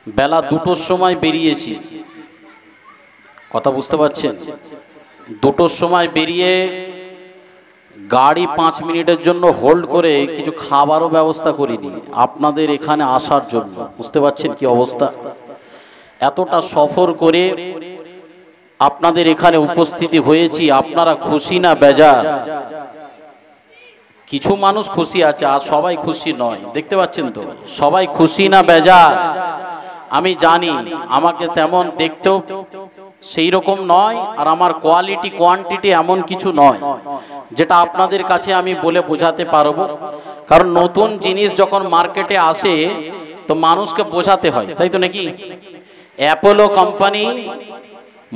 বেলা 2টোর সময় বেরিয়েছি, কথা বুঝতে পারছেন? 2টোর সময় বেরিয়ে গাড়ি 5 মিনিটের জন্য হোল্ড করে কিছু খাবারও ব্যবস্থা করিনি আপনাদের এখানে আসার জন্য। বুঝতে পারছেন কি অবস্থা? এতটা সফর করে আপনাদের এখানে উপস্থিতি হয়েছি, আপনারা খুশি না বেজার? কিছু মানুষ খুশি আছে, আর সবাই খুশি নয়। দেখতে পাচ্ছেন তো, সবাই খুশি না বেজার? আমি জানি আমাকে তেমন দেখতেও সেই রকম নয়, আর আমার কোয়ালিটি কোয়ান্টিটি এমন কিছু নয় যেটা আপনাদের কাছে আমি বলে বোঝাতে পারবো। কারণ নতুন জিনিস যখন মার্কেটে আসে তো মানুষকে বোঝাতে হয়, তাই তো নাকি? অ্যাপোলো কোম্পানি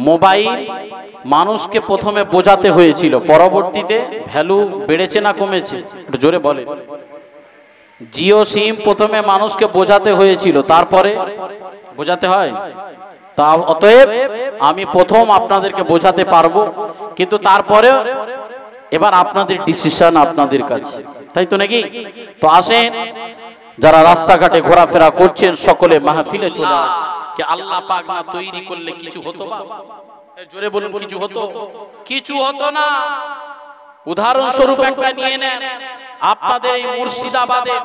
মোবাইল মানুষকে প্রথমে বোঝাতে হয়েছিল, পরবর্তীতে ভ্যালু বেড়েছে না কমেছে? একটু জোরে বলে। জিও সিম প্রথমে মানুষকে বোঝাতে হয়েছিল, তারপরে বোঝাতে হয়। তা অতএব আমি প্রথম আপনাদেরকে বোঝাতে পারবো, কিন্তু তারপরে এবার আপনাদের ডিসিশন আপনাদের কাছে, তাই তো নাকি? তো আসেন, যারা রাস্তাঘাটে ঘোরাফেরা করছেন সকলে মাহফিলে চলে আসেন। কি আল্লাহ পাক না তৈরি করলে কিছু হতো? বাবা জোরে বলুন, কিছু হতো? কিছু হতো না। উদাহরণস্বরূপ একটা নিয়ে নেন, আপনাদের এই মুর্শিদাবাদে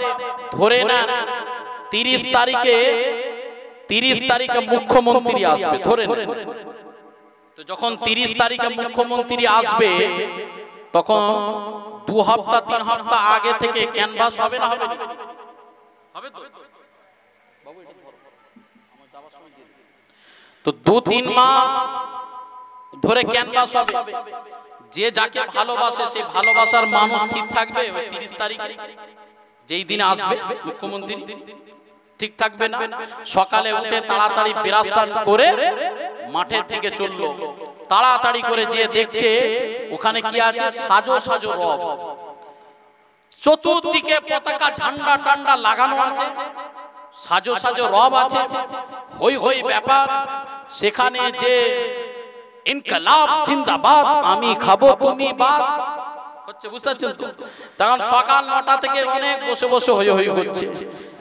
ধরে নেন 30 তারিখে মুখ্যমন্ত্রী আসবে, ধরে নেন। তো যখন 30 তারিখে মুখ্যমন্ত্রী আসবে তখন 2 হপ্তাহ 3 হপ্তাহ আগে থেকে ক্যানভাস হবে না? হবে তো? তো 2-3 মাস ধরে ক্যানভাস হবে। যে যাকে ভালোবাসে সেই ভালোবাসার মানুষ ঠিক থাকবে 30 তারিখ যেই দিন আসবে মুখ্যমন্ত্রী? ঠিক থাকবে না। সকালে উঠে তাড়াতাড়ি বিরাস্তান করে মাঠের দিকে চললো, তাড়াতাড়ি করে যে দেখছে ওখানে কি আছে, সাজো সাজো রব, চতুর্দিকে পতাকা ঝান্ডা টান্ডা লাগানো আছে, সাজো সাজো রব আছে, হই হই ব্যাপার। সেখানে যে ইনকলাব জিন্দাবাদ, আমি খাবো তুমি বাদ হচ্ছে, বুঝতে পারছেন তো? তখন সকাল 9টা থেকে অনেক বসে বসে হই হই হচ্ছে।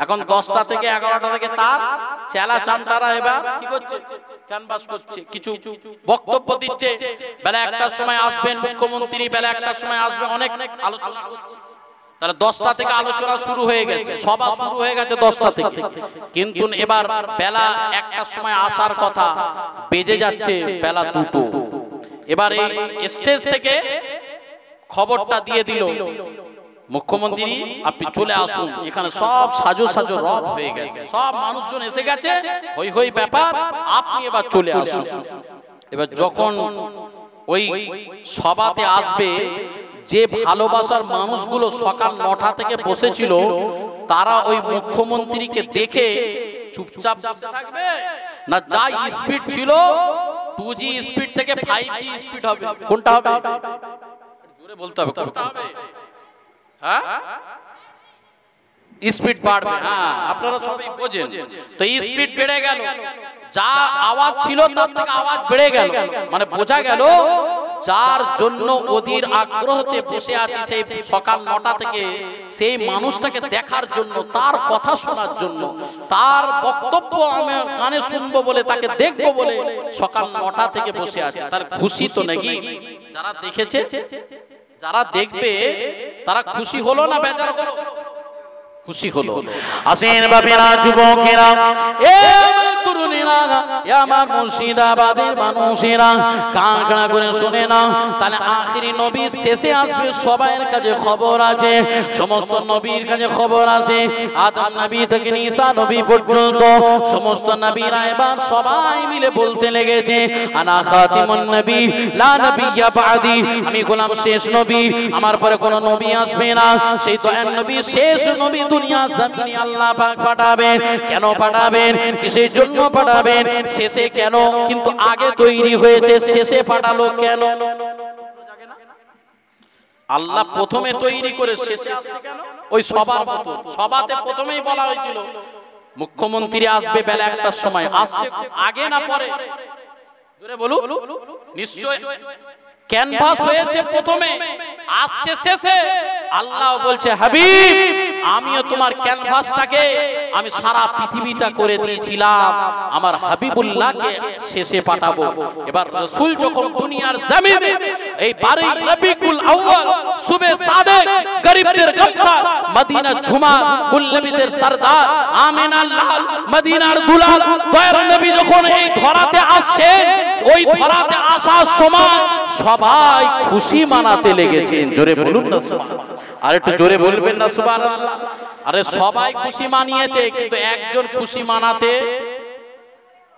এখন 10টা থেকে 11টা থেকে তার চেলা চামটারা এবার কি করছে, ক্যানভাস করছে, কিছু বক্তব্য দিচ্ছে। বেলা 1টার সময় আসবেন মুখ্যমন্ত্রী, বেলা 1টার সময় আসবে, অনেক আলোচনা করছে। তাহলে 10টা থেকে আলোচনা শুরু হয়ে গেছে, সভা শুরু হয়ে গেছে 10টা থেকে, কিন্তু এবার বেলা 1টার সময় আসার কথা, বেজে যাচ্ছে বেলা 2টো। এবার এই স্টেজ থেকে খবরটা দিয়ে দিল, মুখ্যমন্ত্রী আপনি চলে আসুন, এখানে সব সাজো সাজো রব হয়ে গেছে, সব মানুষজন এসে গেছে, হই হই ব্যাপার, আপনি এবার চলে আসুন। এবার যখন ওই সভাতে আসবে, যে ভালোবাসার মানুষগুলো সকাল 9টা থেকে বসেছিল তারা ওই মুখ্যমন্ত্রীকে দেখে চুপচাপ বসে থাকবে না, যা স্পিড ছিল 2G স্পিড থেকে 5G স্পিড হবে? কোনটা হবে? জোরে বলতে হবে, কোনটা হবে? হ্যাঁ, স্পিড বাড়বে। হ্যাঁ, আপনারা সবাই বোঝেন তো। স্পিড বেড়ে গেল, যা আওয়াজ ছিল তার থেকে আওয়াজ বেড়ে গেল, মানে বোঝা গেল যার জন্য অধীর আগ্রহতে বসে আছি সেই সকাল 9টা থেকে, সেই মানুষটাকে দেখার জন্য, তার কথা শোনার জন্য, তার বক্তব্য আমি কানে শুনবো বলে, তাকে দেখবো বলে সকাল 9টা থেকে বসে আছে। তার খুশি তো নাকি? যারা দেখেছে, যারা দেখবে তারা খুশি হলো না বেজার হলো? খুশি হলো। আসেন বাপেরা, যুবকেরা, এ তরুণীরা, আমার মুর্শিদাবাদের মানুষেরা, কান কানা করে শুনে নাও। তাহলে আখিরি নবী শেষে আসবে, সবার কাছে খবর আছে, সমস্ত নবীর কাছে খবর আছে। আদম নবী থেকে ঈসা নবী পর্যন্ত সমস্ত নবীরা এবার সবাই মিলে বলতে লেগেছে, আনা খাতিমুন নবী লা নবিয়্যা বাদি, আমি গোলাম শেষ নবী, আমার পরে কোনো নবী আসবে না। সেই তো এক নবী, শেষ নবী দুনিয়া জমিনে আল্লাহ পাক পাঠাবেন। কেন পাঠাবেন? কিসের জন্য পাঠাবেন? শেষে কেন? কিন্তু আগে তৈরি হয়েছে, শেষে পাঠালো কেন? আল্লাহ প্রথমে তৈরি করে শেষে আসছে কেন? ওই সবার মতো সভাতে প্রথমেই বলা হয়েছিল মুখ্যমন্ত্রী আসবে বেলা 1টার সময়। আসছে আগে না পরে? জোরে বলুন। নিশ্চয় ক্যানভাস হয়েছে প্রথমে, আসছে শেষে। আল্লাহ বলছে, হাবিব আমিও তোমার ক্যানভাসটাকে আমি সারা পৃথিবীটা করে দিয়েছিলাম আমার হাবিবুল্লাহকে শেষে পাঠাবো। এবার রাসূল যখন দুনিয়ার জমিনে এই 12 রবিউল আউয়াল সুবে সাদেক গরিবদের গমখার মদিনা ঝুমা কুল্লবীদের সরদার আমিনার লাল মদিনার দুলাল দয়ার নবী যখন এই ধরাতে আসছেন, ওই ধরাতে আসার সময় সবাই খুশি মানাতে লেগেছেন। জোরে বলুন না সুবহানাল্লাহ। আর একটু জোরে বলবেন না সুবহানাল্লাহ। আরে সবাই খুশি মানিয়েছে, কিন্তু একজন খুশি মানাতে,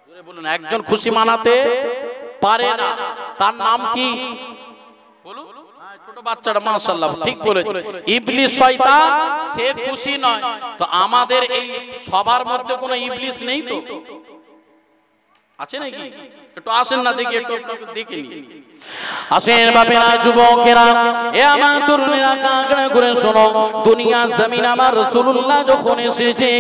জোরে বলুন, একজন খুশি মানাতে পারে না। তার নাম কি বলুন? ছোট বাচ্চাটা মাশাআল্লাহ ঠিক বলেছে, ইবলিস শয়তান, সে খুশি নয়। তো আমাদের এই সবার মধ্যে কোনো ইবলিস নেই তো? আছে নাকি? একটু আসেন না দেখি, একটু আপনাকে দেখে নি। আসেন বাপেরা, যুবকেরা, এ আমার তরুণেরা, কাঁকড়া করে শোনো। দুনিয়া জমিন আমার রাসূলুল্লাহ যখন এসেছে,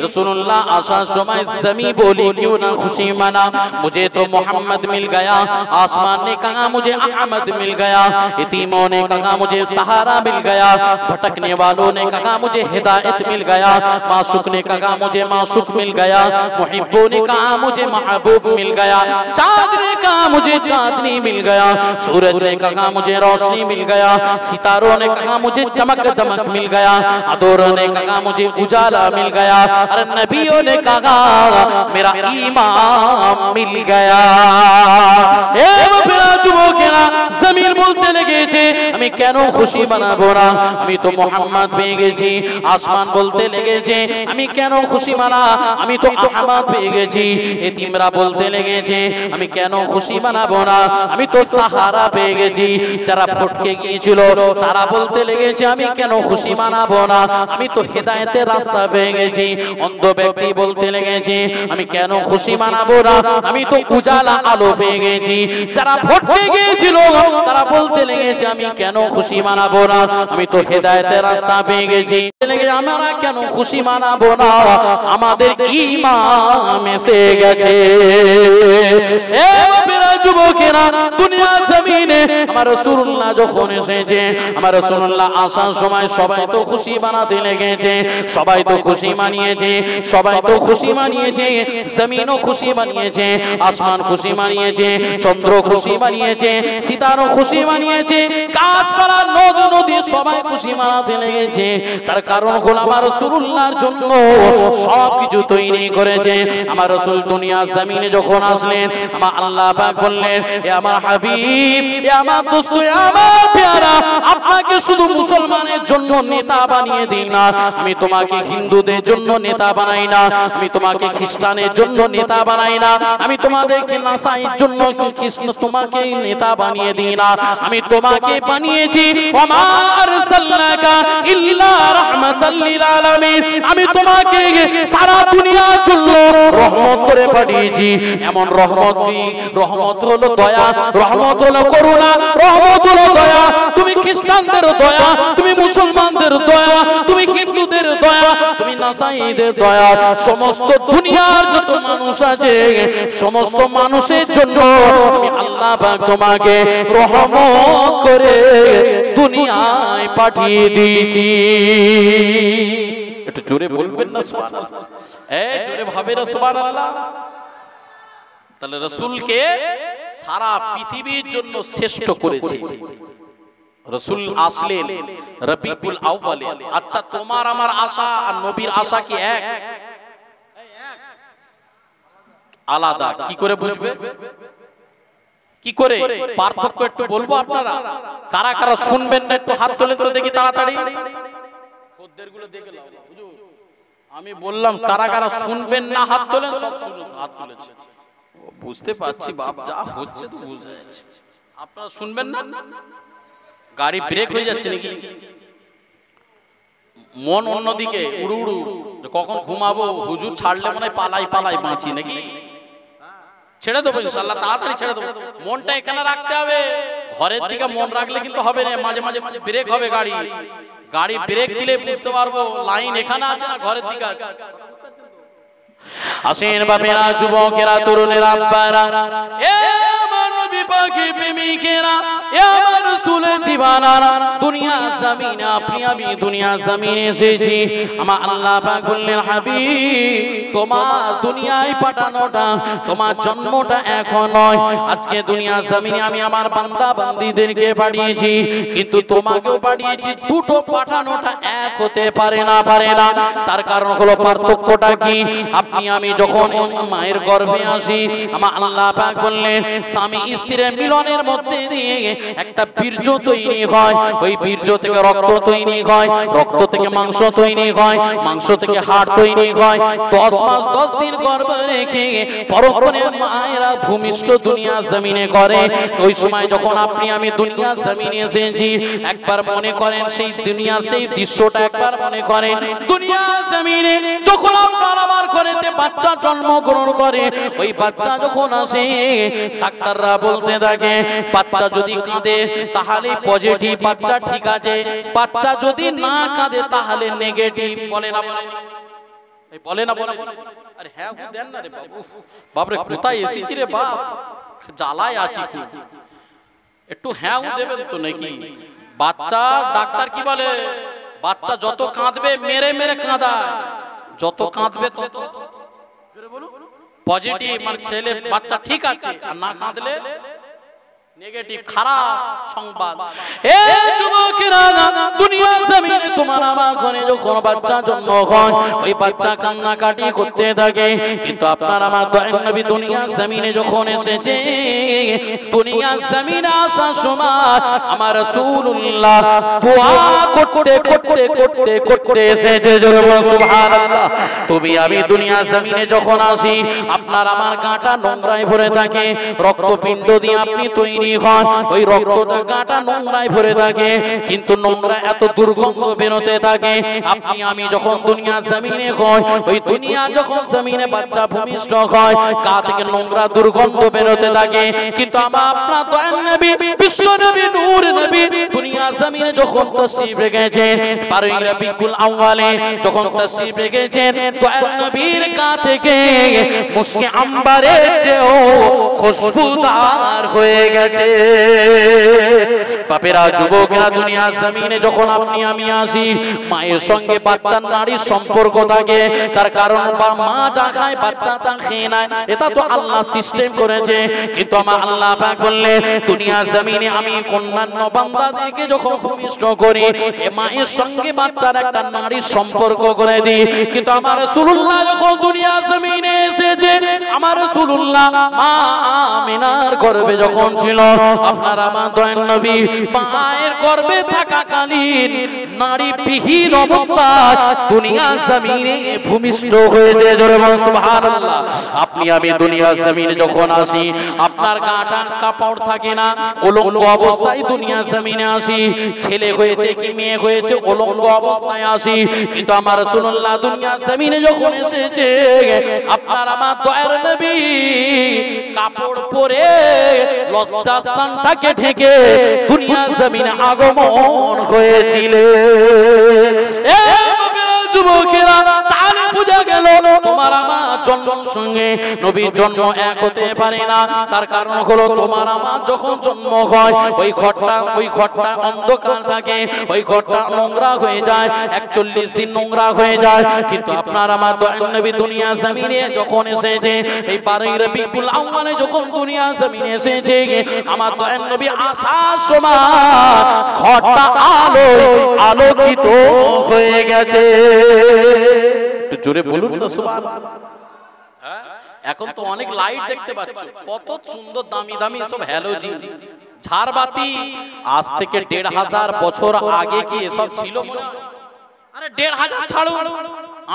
রাসূলুল্লাহ আসার সময় জমি বলি क्यों ना खुशी मना, मुझे तो मोहम्मद मिल गया। आसमान ने कहा मुझे अहमद मिल गया। यतीमों ने कहा मुझे सहारा मिल गया। भटकने वालों ने कहा मुझे हिदायत मिल गया। माशूक ने कहा मुझे माशूक मिल गया। मुहिब्बों ने कहा मुझे महबूब मिल गया। चाँद ने कहा मुझे चांदनी मिल गया। सूरज ने कहा मुझे रोशनी मिल गया। सितारों ने कहा मुझे चमक दमक मिल गया। अदोरों ने कहा मुझे उजाला मिल गया। और नबियों ने कहा मेरा ईमान मिल गया। যুবকেরা, জমিন বলতে লেগেছে আমি কেন খুশি মানাবো না, আমি তো মোহাম্মদ পেয়ে গেছি। আসমান বলতে লেগেছে আমি কেন খুশি মানা, আমি তো আহমদ পেয়ে গেছি। এতিমরা বলতে লেগেছে আমি কেন খুশি মানাবো না, আমি তো সাহারা পেয়ে গেছি। যারা ফটকে গিয়েছিল তারা বলতে লেগেছে আমি কেন খুশি মানাবো না, আমি তো হেদায়েতের রাস্তা পেয়ে গেছি। অন্ধ ব্যক্তি বলতে লেগেছে আমি কেন খুশি মানাবো না, আমি তো উজালা আলো পেয়ে গেছি। যারা ফটকে গিয়েছিল তারা বলতে লেগেছে আমি কেন খুশি মানাবো না, আমি তো হেদায়েতের রাস্তা পেয়ে গেছি। আমরা কেন খুশি মানাবো না, আমাদের ঈমান এসে গেছে। এ বাপেরা, যুবকেরা, দুনিয়া জমিনে আমার রাসূলুল্লাহ যখন এসেছে, আমার রাসূলুল্লাহ আসার সময় সবাই তো খুশি বানাতে লেগেছে, সবাই তো খুশি মানিয়েছে, সবাই তো খুশি মানিয়েছে। জমিনও খুশি বানিয়েছে, আসমান খুশি মানিয়েছে, চন্দ্র খুশি বানিয়েছে, সিতারও খুশি বানিয়েছে, গাছপালা নদ নদী সবাই খুশি মানাতে লেগেছে। তার কারণ হলো আমার রাসূলুল্লাহর জন্য সবকিছু তৈরি করেছে। আমার রাসূল দুনিয়া জমিনে যখন আসলেন, আমার আল্লাহ পাক বললেন এ আমার হাবিব, এ আমার দোস্ত, এ আমার প্যারা, আপনাকে শুধু মুসলমানের জন্য নেতা বানিয়ে দিই না, আমি তোমাকে হিন্দুদের জন্য নেতা বানাই না, আমি তোমাকে খ্রিস্টানের জন্য নেতা বানাই না, আমি তোমাদেরকে নাসাইর জন্য তোমাকে নেতা বানিয়ে দিই না, আমি তোমাকে বানিয়েছি ওমা আরসালনাকা ইল্লা রাহমাতাল লিল আলামিন, আমি তোমাকে সারা দুনিয়ার জন্য রহমত করে পাঠিয়েছি। এমন রহমত কি? রহমত হলো দয়া, রহমত হলো করুণা, রহমত হলো দয়া। তুমি খ্রিস্টানদের দয়া, তুমি মুসলমানদের দয়া, তুমি হিন্দুদের দয়া, তুমি নাসাইদের দয়া, সমস্ত দুনিয়ার যত মানুষ আছে সমস্ত মানুষের জন্য আমি আল্লাহ পাক তোমাকে রহমত করে দুনিয়ায় পাঠিয়ে দিয়েছি। একটু জোরে বলবেন না সুবহানাল্লাহ? এই জোরে ভাবে না সুবহানাল্লাহ? তাহলে রাসূলকে সারা পৃথিবীর জন্য শ্রেষ্ঠ করেছে। রাসূল আসলেন রবিউল আউয়ালে। আচ্ছা, তোমার আমার আশা আর নবীর আশা কি এক? আলাদা। কি করে বুঝবে? কি করে পার্থক্য একটু বলবো আপনারা? কারা কারা শুনবেন না একটু হাত তোলেন তো দেখি তাড়াতাড়ি। খদ্দেরগুলো দেখে নাও হুজুর, আমি বললাম কারা কারা শুনবেন না হাত তোলেন। সব শুনুন, হাত তুলেছে। বুঝতে পারছি বাপ, যা হচ্ছে তো বুঝতে যাচ্ছে। আপনারা শুনবেন না? গাড়ি ব্রেক হয়ে যাচ্ছে নাকি? মন অন্যদিকে উড়ু উড়ু, কখন ঘুমাবো, হুজুর ছাড়লে মনে হয় পালাই পালাই বাঁচি নাকি? ছেড়ে দেবো ইনশাআল্লাহ, তাড়াতাড়ি ছেড়ে দেবো। মনটা এখানে রাখতে হবে, ঘরের দিকে মন রাখলে কিন্তু হবে না। মাঝে মাঝে ব্রেক হবে গাড়ি, গাড়ি ব্রেক দিলে বুঝতে পারবো লাইন এখানে আছে না ঘরের দিকে আছে। আসেন বাপেরা, যুবকেরা, তরুণেরা, আব্বারা, এ আমার নবী পাকে প্রেমিকেরা, এ আমার রাসূলের দিওয়ানারা, দুনিয়া জমিনে আপনি আমি দুনিয়া জমিনে এসেছি। আমার আল্লাহ পাক বললেন, হাবিব তোমার দুনিয়ায় পাঠানোটা, তোমার জন্মটা এখন নয়, আজকে দুনিয়া জমিনে আমি আমার বান্দা বান্দীদেরকে পাঠিয়েছি, কিন্তু তোমাকেও পাঠিয়েছি। দুটো পাঠানোটা এক হতে পারে না, পারে না। তার কারণ হলো পার্থক্যটা কি? আপনি আমি যখন মায়ের গর্ভে আসি, আমার আল্লাহ পাক বললেন স্বামী স্ত্রীর মিলনের মধ্যে দিয়ে একটা বীর্য তৈরি হয়, ওই বীর্য থেকে রক্ত তৈরি হয়, রক্ত থেকে মাংস তৈরি হয়, মাংস থেকে হাড় তৈরি হয়। 10 মাস 10 দিন গর্ভে রেখে পরক্ষণে মায়েরা ভূমিষ্ঠ দুনিয়া জমিনে করে। ওই সময় যখন আপনি আমি দুনিয়া জমিনে এসেছি, একবার মনে করেন সেই দুনিয়ার সেই দৃশ্যটা, একবার মনে করেন দুনিয়া জমিনে যখন আপনার আমার ঘরেতে বাচ্চা জন্মগ্রহণ করে, ওই বাচ্চা যখন আসে ডাক্তাররা বলতে থাকে বাচ্চা যদি কাঁদে তাহলে পজিটিভ, বাচ্চা ঠিক আছে, বাচ্চা যদি না কাঁদে তাহলে নেগেটিভ। বলে না বলে না বলে? আরে হ্যাঁ দেন না রে বাবু, বাপরে কোথায় এসেছি রে বাপ, জ্বালায় আছি কি, একটু হ্যাঁ দেবেন তো নাকি? বাচ্চা ডাক্তার কি বলে, বাচ্চা যত কাঁদবে মেরে মেরে কাঁদায়, যত কাঁদবে তত পজিটিভ, মানে ছেলে বাচ্চা ঠিক আছে, আর না কাঁদলে নেগেটিভ, খারাপ সংবাদ। এ যুবকেরা, দুনিয়া জমিনে তোমার আমার ঘরে যখন বাচ্চা জন্ম হয়, ওই বাচ্চা কান্নাকাটি করতে থাকে, কিন্তু আপনার আমার দয়ার নবী দুনিয়া জমিনে যখন এসেছে, দুনিয়া জমিনে আসার সময় আমার রাসূলুল্লাহ দোয়া করতে করতে করতে করতে এসেছে। জোরে বলুন সুবহানাল্লাহ। তুমি আমি দুনিয়া জমিনে যখন আসি, আপনার আমার গাটা নোংরায় ভরে থাকে, রক্তপিণ্ড দিয়ে আপনি তৈরি হয়, ওই রক্তটা গাটা নোংরায় ভরে থাকে, কিন্তু নোংরা এত দুর্গন্ধ বেরোতে থাকে। আপনি আমি যখন দুনিয়া জমিনে হয়, ওই দুনিয়া যখন জমিনে বাচ্চা ভূমিষ্ঠ হয়, গা থেকে নোংরা দুর্গন্ধ বেরোতে থাকে, কিন্তু আমার আপনার দয়ার নবী বিশ্ব নবী নূর নবী দুনিয়া জমিনে যখন তাশরীফ রেখেছেন, 12 রবিউল আউয়ালে যখন তাশরীফ রেখেছেন, দয়ার নবীর গা থেকে মুশকে আম্বারের চেয়েও খুশবুদার হয়ে গেছে। বাপেরা, যুবকেরা, দুনিয়া জমিনে যখন আপনি আমি আসি, মায়ের সঙ্গে বাচ্চার নারীর সম্পর্ক থাকে, তার কারণ মা যা খায় বাচ্চা তা খেয়ে নেয়, এটা তো আল্লাহ সিস্টেম করেছে। কিন্তু আমার আল্লাহ পাক বললেন দুনিয়া জমিনে আমি অন্যান্য বান্দাদেরকে যখন ভূমিষ্ঠ করি, এ মায়ের সঙ্গে বাচ্চার একটা নারীর সম্পর্ক করে দিই। কিন্তু আমার রাসূলুল্লাহ যখন দুনিয়া জমিনে এসেছে, আমার রাসূলুল্লাহ মা আমিনার গর্ভে যখন ছিল, আপনার আমার দয়ার নবী মায়ের গর্ভে থাকাকালীন নারী বিহীন অবস্থায় দুনিয়া জমিনে ভূমিষ্ঠ হয়েছে। জোরে বলুন সুবহানাল্লাহ। আপনি আমি দুনিয়া জমিনে যখন আসি, আপনার গাটা কাপড় থাকে না, উলঙ্গ অবস্থায় দুনিয়া জমিনে আসি। ছেলে হয়েছে কি মেয়ে হয়েছে, উলঙ্গ অবস্থায় আসি। কিন্তু আমার রাসূলুল্লাহ দুনিয়া জমিনে যখন এসেছে, আপনার আমার দয়ার নবী কাপড় পরে লজ্জাস্থানটাকে ঢেকে দুনিয়া জমিনে আগমন হয়েছিল। যুবকেরা, তাহলে বোঝা গেল তোমার আমার জন্মের সঙ্গে নবীর জন্ম এক হতে পারে না। তার কারণ হলো তোমার আমার যখন জন্ম হয়, ওই ঘরটা অন্ধকার থাকে, ওই ঘরটা নোংরা হয়ে যায়, 41 দিন নোংরা হয়ে যায়। কিন্তু আপনার আমার দয়ার নবী দুনিয়া জমিনে যখন এসেছে, এই 12 রবিউল আউয়ালে যখন দুনিয়া জমিনে এসেছে, আমার দয়ার নবী আসার সময় ঘরটা আলোকিত হয়ে গেছে। জোরে বলুন না সুবহানাল্লাহ। এখন তো অনেক লাইট দেখতে পাচ্ছ, কত সুন্দর দামি দামি সব হ্যালোজিন ঝাড়বাতি। আজ থেকে 1500 বছর আগে কি এসব ছিল? আরে 1500 ছাড়ো,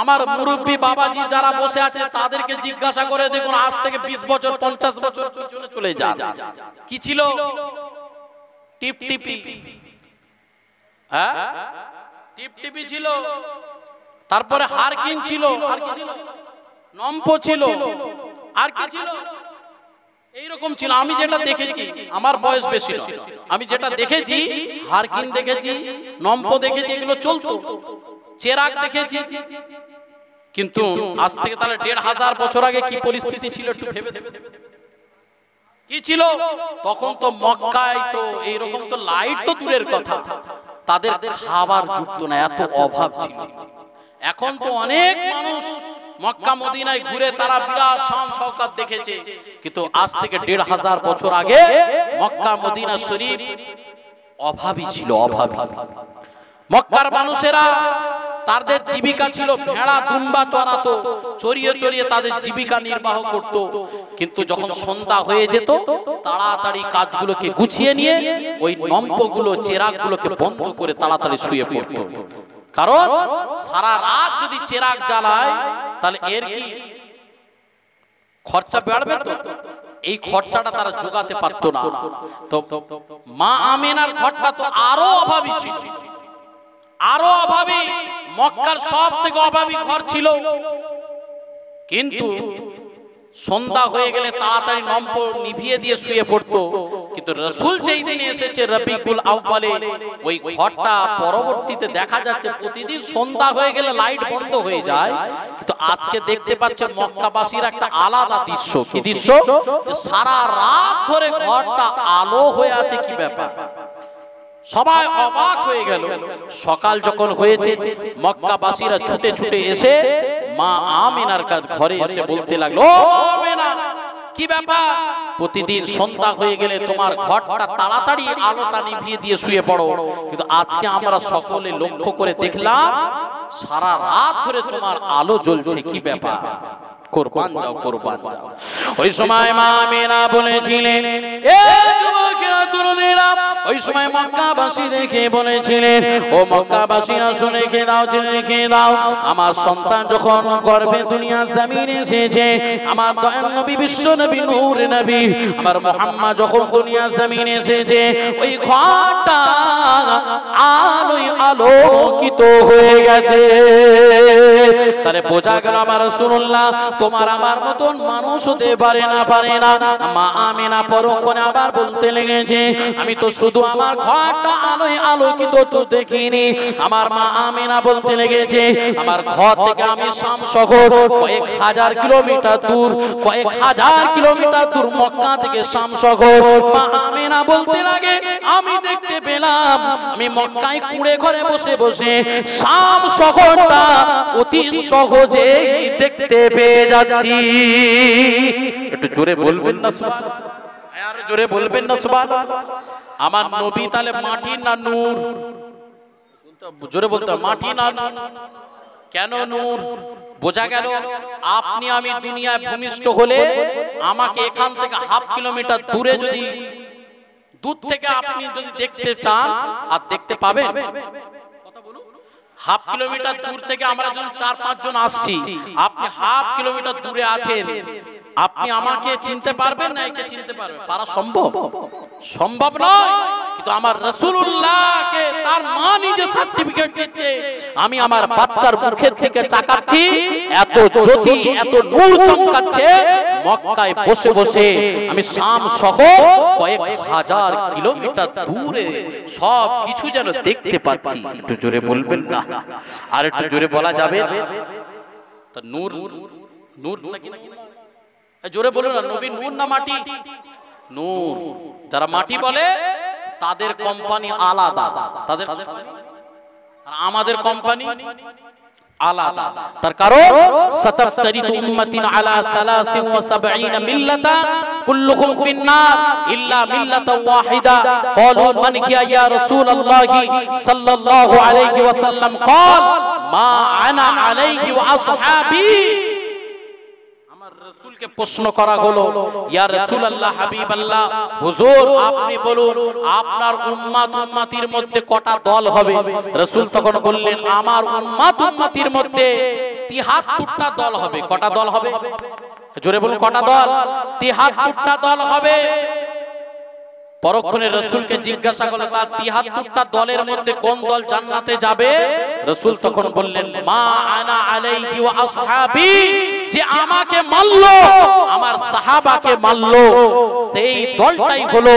আমার মুরব্বী বাবাজি যারা বসে আছে তাদেরকে জিজ্ঞাসা করে দেখুন, আজ থেকে 20 বছর 50 বছর পিছনে চলে যান, কি ছিল? টিপটিপি, হ্যাঁ টিপটিপি ছিল, তারপরে হারকিন ছিল, আর কি ছিল? নম্প ছিল, আর কি ছিল? এইরকম ছিল। আমি যেটা দেখেছি, আমার বয়স বেশি না, আমি যেটা দেখেছি হারকিন দেখেছি, নম্প দেখেছি, এগুলো চলতো। চেরাগ দেখেছি। কিন্তু আজ থেকে তাহলে 1500 বছর আগে কি পরিস্থিতি ছিল একটু ভেবে দেখুন। কি ছিল তখন? তো মক্কায় তো এইরকম তো লাইট তো দূরের কথা, তাদের খাবার জুটতো না, এত অভাব ছিল। এখন তো অনেক মানুষ মক্কা মদিনায় ঘুরে তারা বিরাট শান শওকত দেখেছে, কিন্তু আজ থেকে ১৫০০ বছর আগে মক্কা মদিনা শরীফ অভাবী ছিল, অভাবী। মক্কার মানুষেরা তাদের জীবিকা ছিল ভেড়া দুম্বা চড়াতো, চড়িয়ে চড়িয়ে তাদের জীবিকা নির্বাহ করত। কিন্তু যখন সন্ধ্যা হয়ে যেত তাড়াতাড়ি কাজগুলোকে গুছিয়ে নিয়ে ওই নম্পগুলো চেরাগগুলোকে বন্ধ করে তাড়াতাড়ি শুয়ে পড়তো। কারণ সারা রাত যদি চেরাগ জ্বালায় তাহলে এর কি খরচা বাড়বে, তো এই খরচাটা তারা জোগাতে পারতো না। তো মা আমিনার ঘরটা তো আরো অভাবী ছিল, আরো অভাবী, মক্কার সব থেকে অভাবী ঘর ছিল। কিন্তু সন্ধ্যা হয়ে গেলে তাড়াতাড়ি নম্প নিভিয়ে দিয়ে শুয়ে পড়তো। কিন্তু রাসূল যেই দিনে এসেছে রবিউল আউয়ালে, ওই ঘরটা পরবর্তীতে দেখা যাচ্ছে প্রতিদিন সন্ধ্যা হয়ে গেলে লাইট বন্ধ হয়ে যায়। কিন্তু আজকে দেখতে পাচ্ছে মক্কাবাসীর একটা আলাদা দৃশ্য। কি দৃশ্য? সারা রাত ধরে ঘরটা আলো হয়ে আছে। কি ব্যাপার? সবাই অবাক হয়ে গেল। সকাল যখন হয়েছে মক্কাবাসীরা ছুটে ছুটে এসে মা আমিনার ঘরে এসে বলতে লাগলো, ও আমিনা, কি ব্যাপার? প্রতিদিন সন্ধ্যা হয়ে গেলে তোমার ঘরটা তাড়াতাড়ি আলোটা নিভিয়ে দিয়ে শুয়ে পড়ো, কিন্তু আজকে আমরা সকলে লক্ষ্য করে দেখলাম সারা রাত ধরে তোমার আলো জ্বলছে। কি ব্যাপার? কুরবান যাও, কুরবান যাও। ওই সময় মা আমিনা বলেছিলেন, এ যুবকেরা, তরুণেরা, ওই সময় মক্কাবাসী দেখে বলেছিলেন, ও মক্কাবাসীরা শুনে রেখে দাও, জেনে রেখে দাও, আমার সন্তান যখন গর্ভে দুনিয়া জমিনে এসেছে, আমার দয়াল নবী, বিশ্ব নবী, নূর নবী, আমার মুহাম্মদ যখন দুনিয়া জমিনে এসেছে, ওই ঘরটা আলোয় আলোকিত হয়ে গেছে। তারে বোঝা গেল আমার রাসূলুল্লাহ তোমার আমার মতন মানুষ হতে পারে না, পারে না। মা আমিনা পরক্ষণে আবার বলতে লেগেছে, আমি তো শুধু আমার ঘরটা আলোয় আলোকিত তো দেখিনি। আমার মা আমিনা বলতে লেগেছে, আমার ঘর থেকে আমি শাম শহর কয়েক হাজার কিলোমিটার দূর, কয়েক হাজার কিলোমিটার দূর মক্কা থেকে শাম শহর। মা আমিনা বলতে লাগে, আমি দেখতে পেলাম আমি মক্কায় কুঁড়ে ঘরে বসে বসে শাম শহরটা অতি সহজেই দেখতে পেয়ে যাচ্ছি। একটু জোরে বলবেন না সুবহানাল্লাহ? আর জোরে বলবেন না সুবহানাল্লাহ? আমার নবী তাহলে মাটি না নূর? জোরে বলতে, মাটি না নূর? কেন নূর? বোঝা গেল আপনি আমি দুনিয়ায় ভূমিষ্ঠ হলে আমাকে এখান থেকে হাফ কিলোমিটার দূরে যদি দূর থেকে আপনি যদি দেখতে চান আর দেখতে পাবেন। হাফ কিলোমিটার দূর থেকে আমরা যখন ৪-৫ জন আসছি, আপনি হাফ কিলোমিটার দূরে আছেন, আপনি আমাকে চিনতে পারবেন না? একে চিনতে পারবেন? পারা সম্ভব? সম্ভব নয়। কিন্তু আমার রাসূলুল্লাহকে তার মা নিজে সার্টিফিকেট দিচ্ছে, আমি আমার বাচ্চার মুখের দিকে তাকাচ্ছি, এত জ্যোতি, এত নূর চমকাচ্ছে, মক্কায় বসে বসে আমি শাম সহ কয়েক হাজার কিলোমিটার দূরে সব কিছু যেন দেখতে পাচ্ছি। একটু জোরে বলবেন না? আর একটু জোরে বলা যাবে না? তো নূর, নূর নাকি না? জোরে বলুন না, নবী নূর না মাটি? নূর। যারা মাটি বলে তাদের কোম্পানি আলাদা, তাদের আর আমাদের কোম্পানি আলাদা। তার কারণ সাতাফতারিতু উম্মাতিন আলা 73 মিল্লাতান কুল্লুহুম ফিন্নার ইল্লা মিল্লাতান ওয়াহিদা। ক্বালু মান হিয়া ইয়া রাসূলুল্লাহি সাল্লাল্লাহু আলাইহি ওয়াসাল্লাম? ক্বাল মা আনা আলাইহি ওয়া আসহাবি। রাসূলকে প্রশ্ন করা হলো, ইয়া রাসূলুল্লাহ, হাবিবাল্লাহ, হুজুর আপনি বলুন আপনার উম্মত উম্মতির মধ্যে কটা দল হবে? রাসূল তখন বললেন, আমার উম্মত উম্মতির মধ্যে ৭৩টা দল হবে। কটা দল হবে? জোরে বলুন, কটা দল? ৭৩টা দল হবে। পরক্ষণে রাসূলকে জিজ্ঞাসা করলো, তার ৭৩টা দলের মধ্যে কোন দল জান্নাতে যাবে? রাসূল তখন বললেন, মা আনা আলাইহি ওয়া আসহাবি, যে আমাকে মানলো, আমার সাহাবাকে মানলো, সেই দলটাই হলো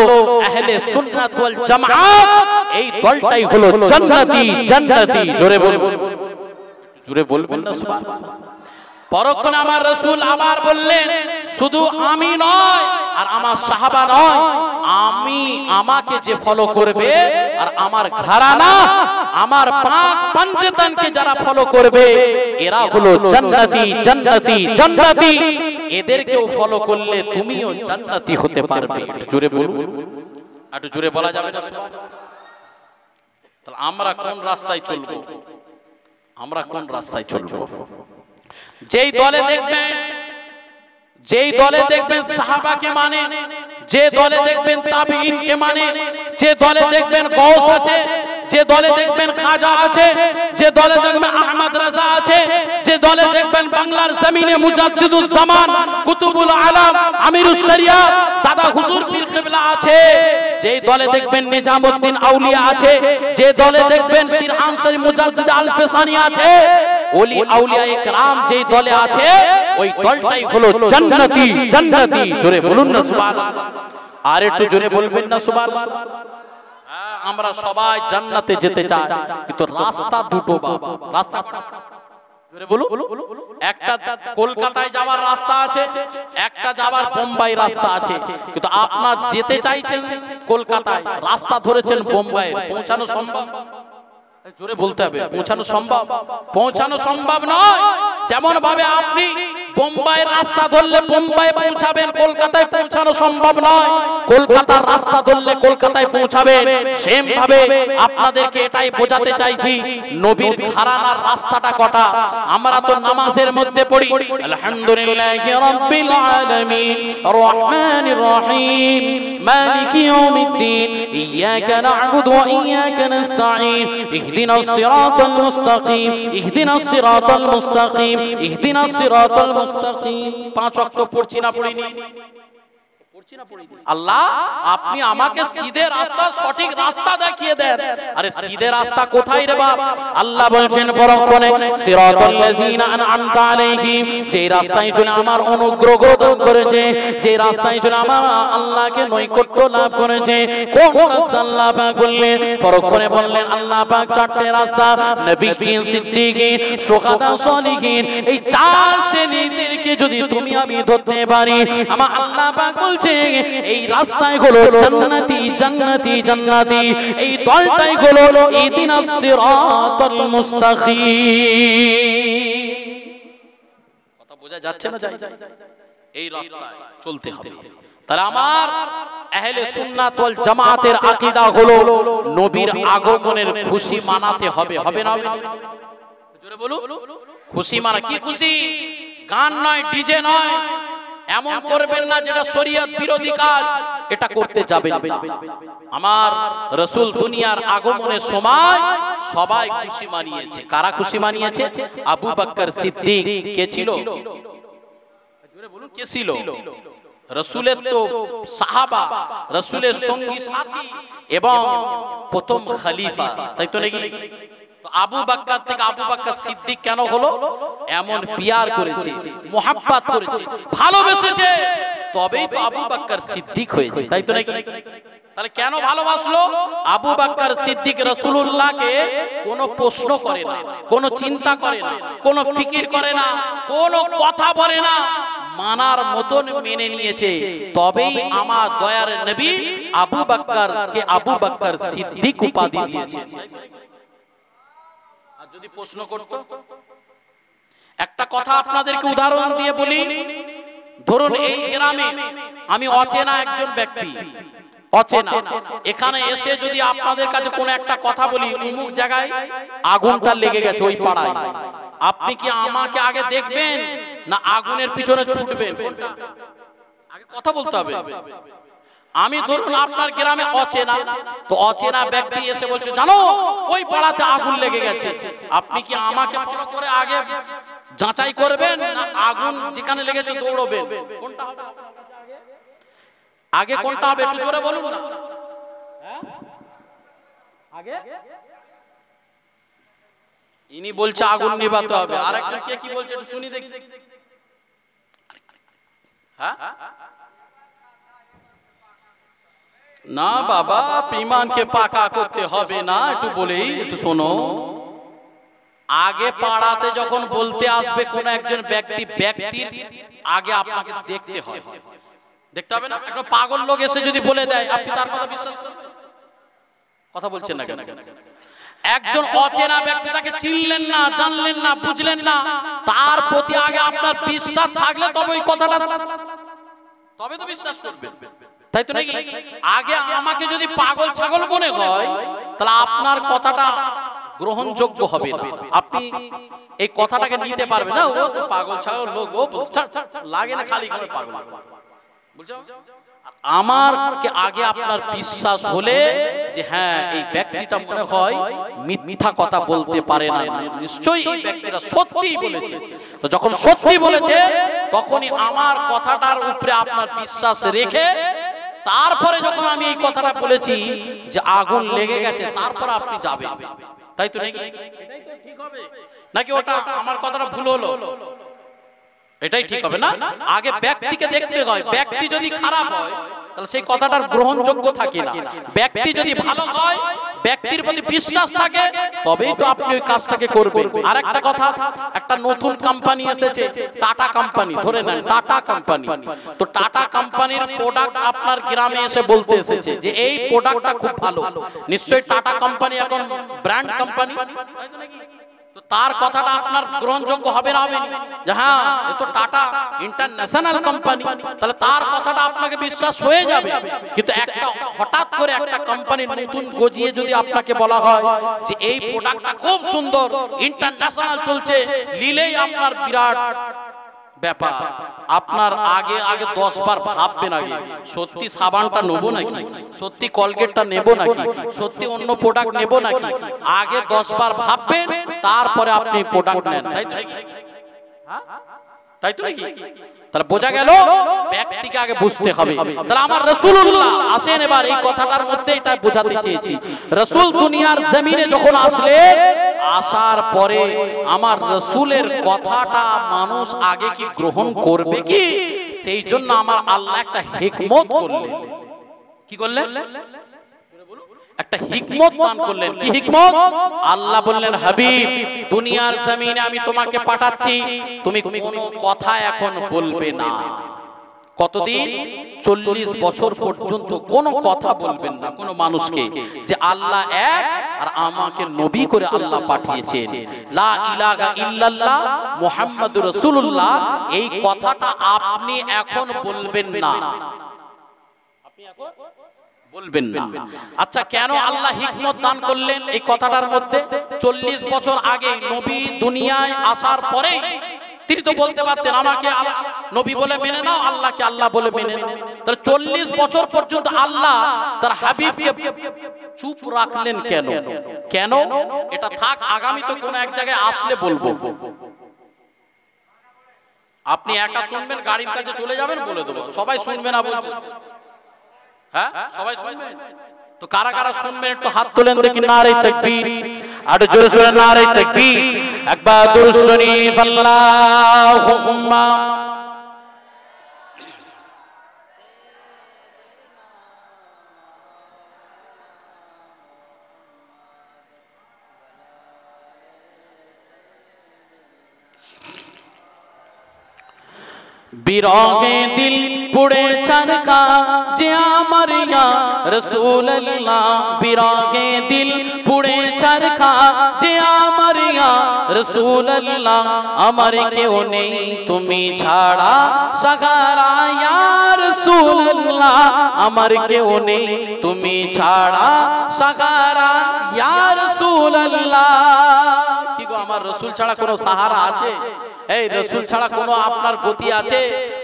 আহলে সুন্নাত ওয়াল জামাত, এই দলটাই হলো জান্নাতি, জান্নাতি। জোরে বলুন, জোরে বলবেন না সুবহানাল্লাহ? পরক্ষণে আমার রাসূল আবার বললেন, শুধু আমি নয়, আর আমার সাহাবা নয়। আমাকে যে ফলো করবে আর আমার ঘরানা, আমার পাক পঞ্চতনকে যারা ফলো করবে, এরা হলো জান্নাতি জান্নাতি জান্নাতি। এদেরকেও ফলো করলে তুমিও জান্নাতি হতে পারবে। একটু জোরে বলুন, একটু জোরে বলা যাবে না? তাহলে আমরা কোন রাস্তায় চলবো? আমরা কোন রাস্তায় চলবো? যেই দলে দেখবেন সাহাবাকে মানে, যে দলে দেখবেন তাবিঈনকে মানে, যে দলে দেখবেন গৌস আছে, যে দলে দেখবেন খাজা আছে, যে দলে দেখবেন আহমদ রাজা আছে, যে দলে দেখবেন বাংলার জমিনে মুজাদ্দিদুল জামান কুতুবুল আলম আমিরুশ শরিয়াত দাদা হুজুর পীর কিবলা আছে, যে দলে দেখবেন নিজামউদ্দিন আউলিয়া আছে, যে দলে দেখবেন শিরহান শরীফ মুজাদ্দিদ আল ফিসানি আছে, ওলি আউলিয়া ইকরাম যে দলে আছে, ওই দলটাই হলো জান্নাতি জান্নাতি। জোরে বলুন না সুবহানাল্লাহ। আর একটু জোরে বলবেন না সুবহানাল্লাহ। আমরা সবাই জান্নাতে যেতে চাই, কিন্তু রাস্তা দুটো বাবা। রাস্তা জোরে বলুন। একটা কলকাতায় যাওয়ার রাস্তা আছে, একটা যাওয়ার বোম্বাই রাস্তা আছে। কিন্তু আপনারা যেতে চাইছেন কলকাতায়, রাস্তা ধরেছেন বোম্বাই, পৌঁছানো সম্ভব? জোরে বলতে হবে, পৌঁছানো সম্ভব? পৌঁছানো সম্ভব নয়। যেমন ভাবে আপনি বোম্বাইয়ের রাস্তা ধরলে বোম্বাই পৌঁছাবেন, কলকাতায় পৌঁছানো সম্ভব নয়। কলকাতার রাস্তা ধরলে কলকাতায় পৌঁছাবেন। সেম ভাবে আপনাদেরকে এটাই বোঝাতে চাইছি, নবীর ঘরানার রাস্তাটা কটা। আমরা তো নামাজের মধ্যে পড়ি আলহামদুলিল্লাহি রাব্বিল আলামিন রহমানির রহিম মালিকি ইয়াউমিদ্দিন ইয়াকা না'বুদু ওয়া ইয়াকা নাস্তাঈন ইহদিনাস সিরাতাল মুস্তাকিম ইহদিনাস সিরাতাল মুস্তাকিম ইহদিনাস সিরাতাল মুস্তাকিম। পাঁচ ওয়াক্ত পড়ছি না পড়িনি? আল্লাহ আপনি আমাকে সিধে রাস্তা, সঠিক রাস্তা দেখিয়ে দেন। আরে সিধে রাস্তা কোথায় রে বাপ? আল্লাহ বলছেন পরক্ষণে সিরাতাল লাযিনা আন'আমতা আলাইহিম, যে রাস্তায় চলে আমার অনুগ্রহ দান করেছে, যে রাস্তায় চলে আমার আল্লাহকে নৈকট্য লাভ করেছে। কোন রাস্তা আল্লাহ পাক বললেন? পরক্ষণে বললেন আল্লাহ পাক চারটি রাস্তা, নবীগণ, সিদ্দিকীন, শুহাদা, সালিহিন। এই চার শ্রেণীদেরকে যদি তুমি আমি ধরতে পারি, আমার আল্লাহ পাক বলছে এই রাস্তায় হলো জান্নাতি জান্নাতি জান্নাতি। এই দলটাই হলো ইহদিনাস সিরাতাল মুস্তাকিম। কথা বোঝা যাচ্ছে না? এই রাস্তায় চলতে হবে। তাহলে আমার আহলে সুন্নাত ওয়াল জামাতের আকীদা হলো নবীর আগমনের খুশি মানাতে হবে। হবে না? জোরে বলুন। খুশি মানা কি? খুশি গান নয়, ডিজে নয়। এমন করবেন না যেটা শরীয়ত বিরোধী কাজ, এটা করতে যাবেন না। আমার রাসূল দুনিয়ার আগমনের সময় সবাই খুশি মানিয়েছে। কারা খুশি মানিয়েছে? আবু বকর সিদ্দিক। কে ছিল? জোরে বলুন, কে ছিল? রাসূলের তো সাহাবা, রাসূলের সঙ্গী সাথী এবং প্রথম খলিফা, তাই তো নাকি? আবু বকর থেকে আবু বকর সিদ্দিক কেন হলো? এমন পিয়ার করেছে, মোহাব্বত করেছে, ভালোবেসেছে, তবেই তো আবু বকর সিদ্দিক হয়েছে, তাই তো নাকি? তাহলে কেন ভালোবাসলো? আবু বকর সিদ্দিক রাসূলুল্লাহকে কোনো প্রশ্ন করে না, কোনো চিন্তা করে না, কোনো ফিকির করে না, কোনো কথা বলে না, মানার মতন মেনে নিয়েছে। তবেই আমার দয়ার নবী আবু বকরকে আবু বকর সিদ্দিক উপাধি দিয়েছে। যদি প্রশ্ন করত, একটা কথা আপনাদেরকে উদাহরণ দিয়ে বলি। ধরুন এই গ্রামে আমি অচেনা একজন ব্যক্তি, অচেনা, এখানে এসে যদি আপনাদের কাছে কোনো একটা কথা বলি, অমুক জায়গায় আগুনটা লেগে গেছে ওই পাড়ায়, আপনি কি আমাকে আগে দেখবেন না আগুনের পিছনে ছুটবেন? আগে কথা বলতে হবে। আমি ধরুন আপনার গ্রামে অচেনা, তো অচেনা ব্যক্তি এসে বলছে জানো ওই পাড়াতে আগুন লেগে গেছে, আপনি কি আমাকে ফলো করে আগে যাচাই করবেন না আগুন যেখানে লেগেছে দৌড়বেন? কোনটা হবে? আগে কোনটা হবে একটু জোরে বলুন না। আগে ইনি বলছে আগুন নিভাতে হবে, আর একটা কে কি বলছে একটু শুনি দেখি। হ্যাঁ না বাবা, ঈমানকে পাকা করতে হবে না, একটু বলেই একটু শোনো। আগে পাড়াতে যখন বলতে আসবে কোন একজন ব্যক্তির আগে আপনাকে দেখতে হয়। দেখতে হবে না? একটা পাগল লোক এসে যদি বলে দেয়, আপনি তার কথা বিশ্বাস করবেন? কথা বলছেন না কেন? একজন অচেনা ব্যক্তি, তাকে চিনলেন না, জানলেন না, বুঝলেন না, তার প্রতি আগে আপনার বিশ্বাস থাকলে তবে ওই কথাটা, তবে তো বিশ্বাস করবেন, তাই তো নাকি? আগে আমাকে যদি পাগল ছাগল মনে হয়, তাহলে আপনার কথাটা গ্রহণযোগ্য হবে না, আপনি এই কথাটাকে নিতে পারবেন না। ও তো পাগল ছাগল লোক, ও লাগে না, খালি খালি পাগল, বুঝছো? আমার আগে আপনার বিশ্বাস হলে যে হ্যাঁ এই ব্যক্তিটা মনে হয় মিথ্যা কথা বলতে পারে না, নিশ্চয়ই এই ব্যক্তিটা সত্যি বলেছে। তো যখন সত্যি বলেছে, তখনই আমার কথাটার উপরে আপনার বিশ্বাস রেখে তারপরে যখন আমি এই কথাটা বলেছি যে আগুন লেগে গেছে, তারপর আপনি যাবেন, তাই তো নাকি? এটাই তো ঠিক হবে নাকি? ওটা আমার কথাটা ভুল হলো? এটাই ঠিক হবে না? আগে ব্যক্তিকে দেখতে হয়, ব্যক্তি যদি খারাপ হয় তাহলে সেই কথাটার গ্রহণযোগ্য থাকে না। ব্যক্তি যদি ভালো হয়, ব্যক্তির প্রতি বিশ্বাস থাকে, তবেই তো আপনি ওই কাজটাকে করবেন। আর একটা কথা, একটা নতুন কোম্পানি এসেছে, টাটা কোম্পানি, ধরে নেন টাটা কোম্পানি। তো টাটা কোম্পানির প্রোডাক্ট আপনার গ্রামে এসে বলতে এসেছে যে এই প্রোডাক্টটা খুব ভালো। নিশ্চয়ই টাটা কোম্পানি এখন ব্র্যান্ড কোম্পানি, তো তার কথাটা আপনার গ্রহণযোগ্য হবে না? হবে যে হ্যাঁ এ তো টাটা ইন্টারন্যাশনাল কোম্পানি, তাহলে তার কথাটা আপনাকে বিশ্বাস হয়ে যাবে। কিন্তু একটা হঠাৎ করে একটা কোম্পানি নতুন গজিয়ে যদি আপনাকে বলা হয় যে এই প্রোডাক্টটা খুব সুন্দর, ইন্টারন্যাশনাল চলছে, নিলেই আপনার বিরাট ব্যাপার, আপনার আগে আগে 10 বার ভাববেন, আগে সত্যি সাবানটা নেব নাকি, সত্যি কলগেটটা নেব নাকি, সত্যি অন্য প্রোডাক্ট নেব নাকি, আগে 10 বার ভাববেন, তারপরে আপনি প্রোডাক্ট নেন, তাই তো নাকি? তাহলে বোঝা গেল ব্যক্তিকে আগে বুঝতে হবে। তাহলে আমার রাসূলুল্লাহ আসেন, এবার এই কথাটার মধ্যে এটা বোঝাতে চেয়েছি, রাসূল দুনিয়ার জমিনে যখন আসলেন, আসার পরে আমার রাসূলের কথাটা মানুষ আগে কি গ্রহণ করবে কি, সেই জন্য আমার আল্লাহ একটা হিকমত করলেন। কি করলেন? একটা হিকমত দান করলেন। কি হিকমত? আল্লাহ বললেন, হাবিব দুনিয়ার জমিনে আমি তোমাকে পাঠাচ্ছি, তুমি কোনো কথা এখন বলবে না। কতদিন? 40 বছর পর্যন্ত কোনো কথা বলবেন না কোনো মানুষকে, যে আল্লাহ এক আর আমাকে নবী করে আল্লাহ পাঠিয়েছেন, লা ইলাহা ইল্লাল্লাহ মুহাম্মাদুর রাসূলুল্লাহ, এই কথাটা আপনি এখন বলবেন না, আপনি এখন বলবেন না। আচ্ছা, কেন আল্লাহ হিকমত দান করলেন এই কথাটার মধ্যে? 40 বছর আগে নবী দুনিয়ায় আসার পরে তিনি তো বলতে পারতেন আমাকে নবী বলে মেনে নাও, আল্লাহকে আল্লাহ বলে মেনে নাও। তাহলে 40 বছর পর্যন্ত আল্লাহ তার হাবিবকে চুপ রাখলেন কেন? কেন? এটা থাক, আগামী তো কোন এক জায়গায় আসলে বলবো। আপনি একা শুনবেন, গাড়ির কাছে চলে যাবেন, বলে দেবো, সবাই শুনবে না বলছে। হ্যাঁ, সবাই শুনবেন তো? কারা কারা শুনবেন একটু হাত তোলেন দেখি। নারে তাকবীর, আর জোরে জোরে নারে তাকবীর। একবার দুরূদ শরীফ আল্লাহুম্মা। বিরহে দিল পুড়ে চরকা যে আমার ইয়া রাসূলুল্লাহ, বিরহে দিল পুড়ে চরকা যে আমার ইয়া রাসূলুল্লাহ, আমার কেউ নেই তুমি ছাড়া সাহারা ইয়া রাসূলুল্লাহ, আমার কেউ নেই তুমি ছাড়া সাহারা ইয়া রাসূলুল্লাহ। কি গো, আমার রাসূল ছাড়া কোনো সাহারা আছে? এই রাসূল ছাড়া কোনো আপনার গতি আছে?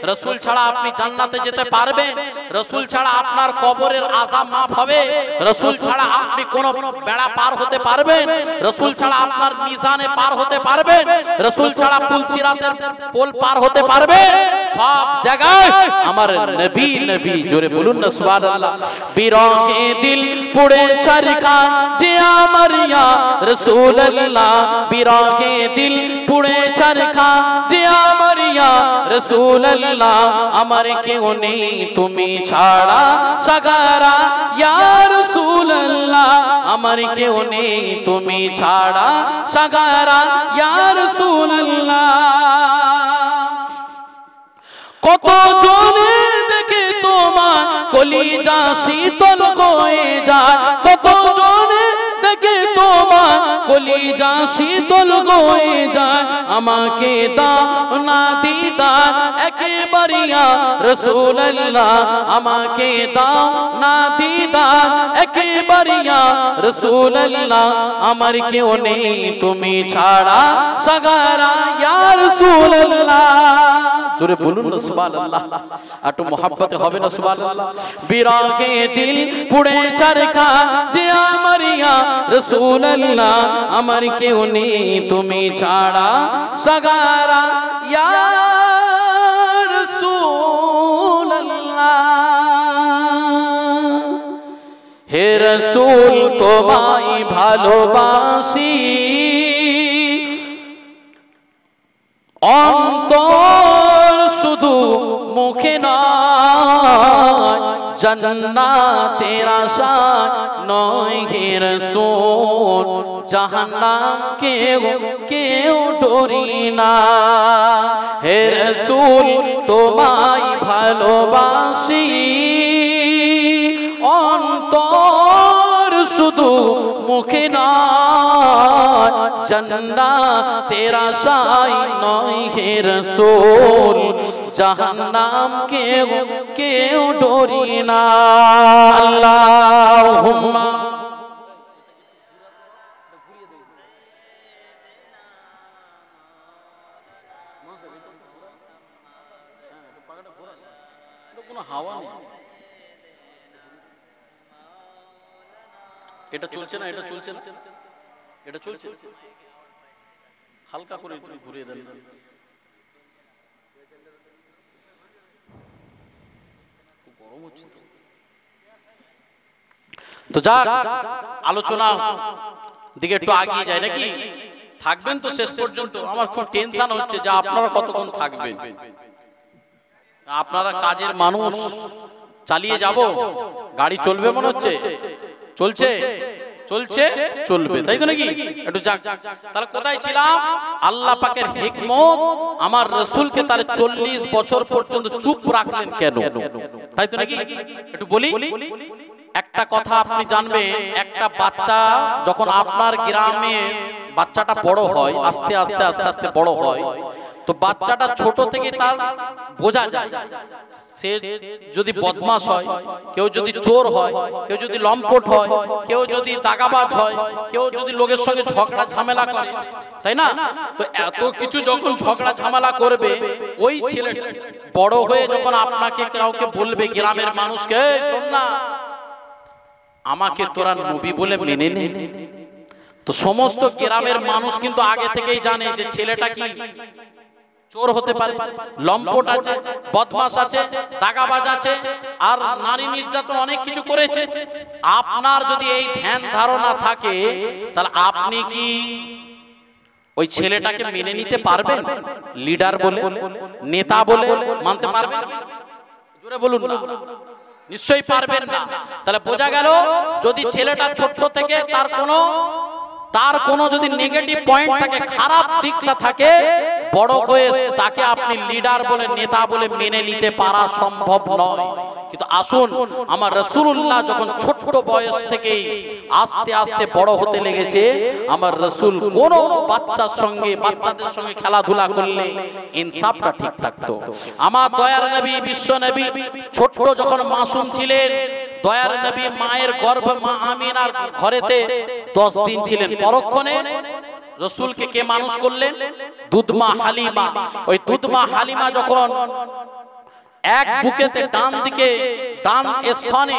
রাসূল ছাড়া আপনি জান্নাতে যেতে পারবেন? রাসূল ছাড়া আপনার কবরের আযাব মাফ হবে? রাসূল ছাড়া আপনি কোনো বেড়া পার হতে পারবেন? রাসূল ছাড়া আপনার মিজানে পার হতে পারবেন? রাসূল ছাড়া পুলসিরাতের পোল পার হতে পারবেন? সব জায়গায় আমার নবী নবী, জোরে বলুন না সুবহানাল্লাহ। বিরহে দিল পুড়ে চরকা যে আমার ইয়া রাসূলুল্লাহ, বিরহে দিল পুড়ে চরকা যে আমার ইয়া রাসূলুল্লাহ, আমার কেউ নেই তুমি ছাড়া সাহারা ইয়া রাসূলুল্লাহ, আমার কেউ নেই তুমি ছাড়া সাহারা ইয়া রাসূলুল্লাহ। কত জনে দেখে কলিজা শীতল হয়ে যায়, কত জনে দেখে তোমার কলিজা শীতল হয়ে যায়। আমাকে দাও না দিদার একেবারে ইয়া রাসূলুল্লাহ, আমাকে দাও না দিদার একেবারে ইয়া রাসূলুল্লাহ। আমার কেউ নেই তুমি ছাড়া সাগারা ইয়া রাসূলুল্লাহ। জোরে বলুন না সুবহানাল্লাহ, একটু মোহাব্বতে হবে না সুবহানাল্লাহ। বিরাগে দিল পুড়ে চরকা যে আমার ইয়া রাসূলুল্লাহ, আমার কেউ নেই তুমি ছাড়া সাগারা ইয়া রাসূলুল্লাহ। হে রাসূল তোমায় ভালোবাসি, অন্তর শুধু মুখে নয়, জান্নাতের আশায় নয় হে রাসূল, জাহান্নাম কেউ ডরি না। হে রাসূল তোমায় ভালোবাসি, অন্তর শুধু মুখে নয়, জান্নাতের আশায় নয় হে রাসূল, জাহান্নাম কেউ ডরি না। আল্লাহুম্মা হাওয়া নেই, এটা চলছে না, এটা চলছে না, এটা চলছে, হালকা করে একটু ঘুরিয়ে দেন। গরম হচ্ছে তো যাক, আলোচনা দিকে একটু আগিয়ে যায় নাকি? থাকবেন তো শেষ পর্যন্ত? আমার খুব টেনশন হচ্ছে যে আপনারা কতক্ষণ থাকবেন। আপনারা কাজের মানুষ, চালিয়ে যাব, গাড়ি চলবে মনে হচ্ছে, চলছে চলছে চলবে, তাই তো নাকি? একটু যাক, তাহলে কোথায় ছিলাম? আল্লাহ পাকের হিকমত, আমার রাসূলকে তাহলে 40 বছর পর্যন্ত চুপ রাখলেন কেন, তাই তো নাকি? একটু বলি। একটা কথা আপনি জানবেন, একটা বাচ্চা যখন আপনার গ্রামে বাচ্চাটা বড় হয়, আস্তে আস্তে আস্তে আস্তে বড় হয়, তো বাচ্চাটা ছোট থেকে তার বোঝা যায় সে যদি বদমাশ হয়, কেউ যদি চোর হয়, কেউ যদি লম্পট হয়, কেউ যদি দাগাবাজ হয়, কেউ যদি লোকের সঙ্গে ঝগড়া ঝামেলা করে, তাই না? তো এত কিছু যখন ঝগড়া ঝামেলা করবে, ওই ছেলে বড় হয়ে যখন আপনাকে কাউকে বলবে, গ্রামের মানুষকে, শোন না, আমাকে তোরা নবী বলে মেনে নে, তো সমস্ত গ্রামের মানুষ কিন্তু আগে থেকেই জানে যে ছেলেটা কি চোর হতে পারে, লম্পট আছে, বদমাশ আছে, দাগাবাজ আছে, আর নারী নির্যাতন অনেক কিছু করেছে। আপনার যদি এই ধ্যান ধারণা থাকে, তাহলে আপনি কি ওই ছেলেটাকে মেনে নিতে পারবেন? লিডার বলে, নেতা বলে মানতে পারবেন? জোরে বলুন না। নিশ্চয়ই পারবেন না। তাহলে বোঝা গেল, যদি ছেলেটা ছোট থেকে তার কোনো যদি নেগেটিভ পয়েন্ট থাকে, খারাপ দিকটা থাকে, বড় হয়ে তাকে আপনি লিডার বলে, নেতা বলে মেনে নিতে পারা সম্ভব নয়। কিন্তু আসুন, আমার রাসূলুল্লাহ যখন ছোট্ট বয়স থেকেই আস্তে আস্তে বড় হতে লেগেছে, আমার রাসূল কোন বাচ্চাদের সঙ্গে খেলাধুলা করলে ইনসাফটা ঠিক থাকতো। আমার দয়ার নবী, বিশ্ব নবী, ছোট্ট যখন মাসুম ছিলেন, দয়ার নবী মায়ের গর্ভে মা আমিনার ঘরেতে 10 দিন ছিলেন। পরক্ষণে রাসূলকে কে মানুষ করলেন? দুধমা হালিমা। ওই দুধমা হালিমা যখন এক বুকেতে ডান স্থানে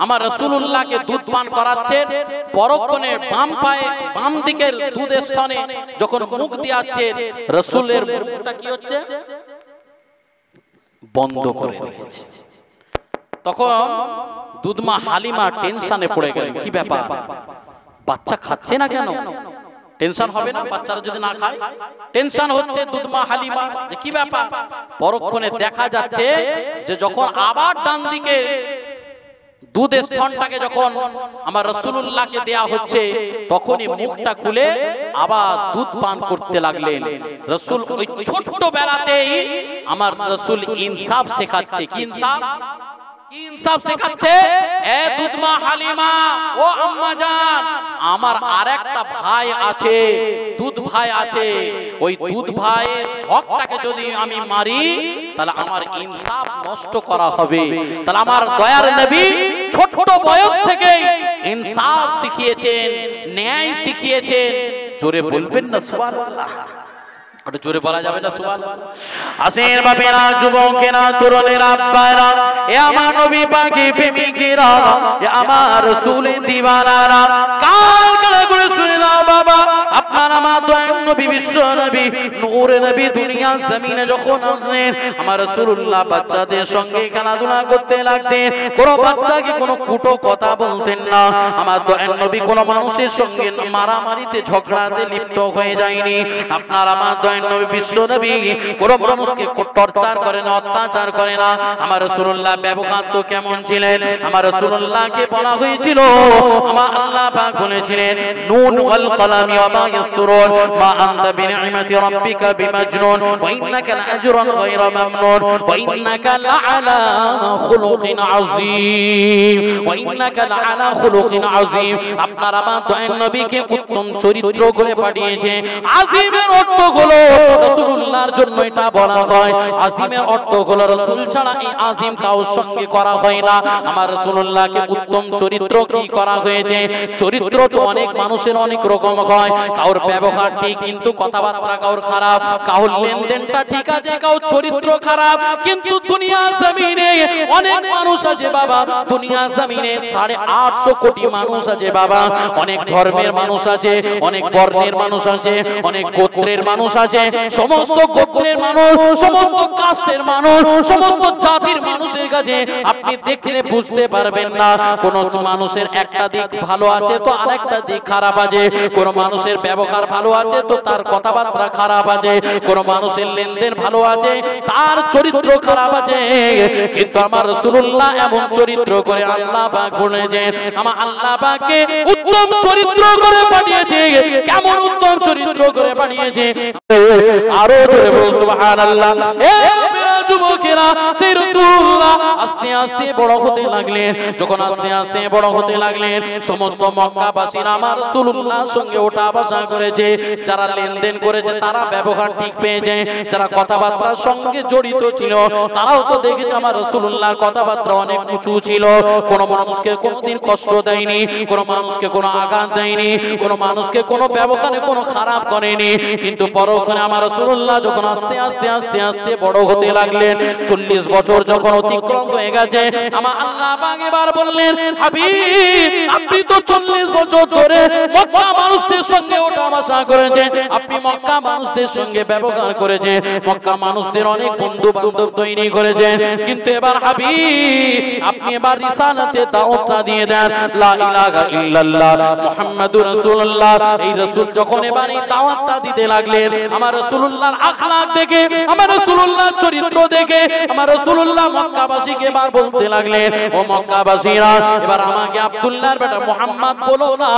আমার রাসূলুল্লাহকে দুধ পান করাচ্ছেন, পরক্ষণে বাম দিকের দুধ স্থানে যখন মুখ দিয়াচ্ছেন, রাসূলের মুখটা কি হচ্ছে? বন্ধ করে রেখেছে। তখন দুধমা হালিমা টেনশনে পড়ে গেলেন, কি ব্যাপার, বাচ্চা খাচ্ছে না কেন? টেনশন হবে না বাচ্চারা যদি না খায়? টেনশন হচ্ছে দুধমা হালিমা যে কি ব্যাপার। পরক্ষণে দেখা যাচ্ছে যে যখন আবার ডান দিকে দুধ স্তনটাকে যখন আমার রাসূলুল্লাহকে দেয়া হচ্ছে, তখনই মুখটা খুলে আবার দুধ পান করতে লাগলেন। রাসূল ওই ছোট্ট বেলাতেই আমার রাসূল ইনসাফ শেখাচ্ছে। কি ইনসাফ? কি ইনসাফ শেখাচ্ছে? এ দুধমা হালিমা, ও আম্মা জান, আমার আরেকটা ভাই আছে, দুধ ভাই আছে, ওই দুধ ভাইয়ের হকটাকে যদি আমি মারি তাহলে আমার ইনসাফ নষ্ট করা হবে। তাহলে আমার দয়ার নবী ছোট বয়স থেকেই ইনসাফ শিখিয়েছেন, ন্যায় শিখিয়েছেন। জোরে বলবেন না সুবহানাল্লাহ? ওটা জোরে বলা যাবে না সুবহানাল্লাহ? আসেন বাপেরা, যুবকেরা, তরুণেরা, আব্বারা, এ আমার নবী পাকি প্রেমিকেরা, এ আমার রাসূলের দিওয়ানারা, কান খাড়া করে শুনে নাও বাবা। আপনার আমার দয়ার নবী, বিশ্ব নবী, নূরে নবী দুনিয়া জমিনে যখন আসলেন, আমার রাসূলুল্লাহ বাচ্চাদের সঙ্গে খেলাধুলা করতে লাগতেন। কোনো বাচ্চাকে কোনো কুটো কথা বলতেন না। আমার দয়ার নবী কোনো মানুষের সঙ্গে মারামারিতে ঝগড়াতে লিপ্ত হয়ে যায়নি। আপনার আমার দয়ার নবী, বিশ্ব নবী, কোনো মানুষকে টর্চার করে না, অত্যাচার করে না। আমার রাসূলুল্লাহ ব্যবহার তো কেমন ছিলেন? আমার রাসূলুল্লাহকে বলা হয়েছিল, আমার আল্লাহ পাক বলেছিলেন, নুন ওয়াল কলামি ওয়া মা ইয়াসতুরুন মা আনতা বিনি'মাতি রাব্বিকা বিমাজনুন ওয়া ইন্নাকা লাআজরুন গায়রা মামনুন ওয়া ইন্নাকা লাআলা খুলুকিন আযীম ওয়া ইন্নাকা লাআলা খুলুকিন আযীম। আপনার আমার দয়ার নবীকে উত্তম চরিত্র করে পাঠিয়েছে। আযীমের অর্থ হলো রাসূলুল্লাহর জন্য এটা বলা হয়। আযীমের অর্থ হলো রাসূল ছাড়া এই আযীম কারোর সঙ্গে করা হয় না। আমার রাসূলুল্লাহকে উত্তম চরিত্র কি করা হয়েছে? চরিত্র তো অনেক মানুষের অনেক রকম হয়। কারোর ব্যবহার ঠিক কিন্তু কথাবার্তা কারোর খারাপ, কারোর লেনদেনটা ঠিক আছে, কারোর চরিত্র খারাপ। কিন্তু দুনিয়া জমিনে অনেক মানুষ আছে বাবা, দুনিয়া জমিনে 850 কোটি মানুষ আছে বাবা। অনেক ধর্মের মানুষ আছে, অনেক বর্ণের মানুষ আছে, অনেক গোত্রের মানুষ আছে। সমস্ত গোত্রের মানুষ, সমস্ত কাস্টের মানুষ, সমস্ত জাতির মানুষের কাছে আপনি দেখলে বুঝতে পারবেন না কোন মানুষের একটা দিক ভালো আছে তো আরেকটা দিক খারাপ আছে। কোন মানুষের ব্যবহার ভালো আছে তো তার কথাবার্তা খারাপ আছে। কোন মানুষের লেনদেন ভালো আছে, তার চরিত্র খারাপ আছে। কিন্তু আমার রাসূলুল্লাহ এমন চরিত্র করে আল্লাহ পাক বলেছেন, আমার আল্লাহ পাককে উত্তম চরিত্র করে পাঠিয়েছে। কেমন উত্তম চরিত্র করে পাঠিয়েছে? আরো জোরে বলো সুবহানাল্লাহ। এ মেরা যুবকেরা, সেই রাসূলুল্লাহ আস্তে আস্তে বড় হতে লাগলেন। যখন আস্তে আস্তে বড় হতে লাগলেন, সমস্ত মক্কাবাসীরা আমার রাসূলুল্লাহর সঙ্গে ওঠা বসা করেছে। যারা লেনদেন করেছে তারা ব্যবহার ঠিক পেয়েছে, যারা কথাবার্তার সঙ্গে জড়িত ছিল তারাও তো দেখেছে আমার রাসূলুল্লাহর কথাবার্তা অনেক উঁচু ছিল। কোন মানুষকে কোনোদিন কষ্ট দেয়নি, কোন মানুষকে কোনো আঘাত দেয়নি, কোন মানুষকে কোনো ব্যবহারে কোনো খারাপ করেনি। কিন্তু পরক্ষণে আমার রাসূলুল্লাহ যখন আস্তে আস্তে আস্তে আস্তে বড় হতে লাগলেন, 40 বছর যখন অতিক্রম হয়ে গেছে, আমার আল্লাহ পাক এবার বললেন, হাবিব আপনি তো 40 বছর ধরে মক্কা মানুষদের সঙ্গে ওঠা বসা করেছেন, আপনি মক্কা মানুষদের সঙ্গে ব্যবহার করেছেন, মক্কা মানুষদের অনেক বন্ধু বান্ধব তৈরি করেছেন। কিন্তু এবার হাবিব আপনি এবার রিসালাতে দাওয়াতটা দিয়ে দেন, লা ইলাহা ইল্লাল্লাহ মুহাম্মাদুর রাসূলুল্লাহ। এই রাসূল যখন এবার এই দাওয়াতটা দিতে লাগলেন, আমার রাসূলুল্লাহর আখলাক দেখে, আমার রাসূলুল্লাহর চরিত্র দেখে আমার রাসূলুল্লাহ মক্কাবাসীকে এবার বলতে লাগলেন, ও মক্কাবাসীরা, এবার আমাকে আব্দুল্লাহর বেটা মুহাম্মদ বলো না,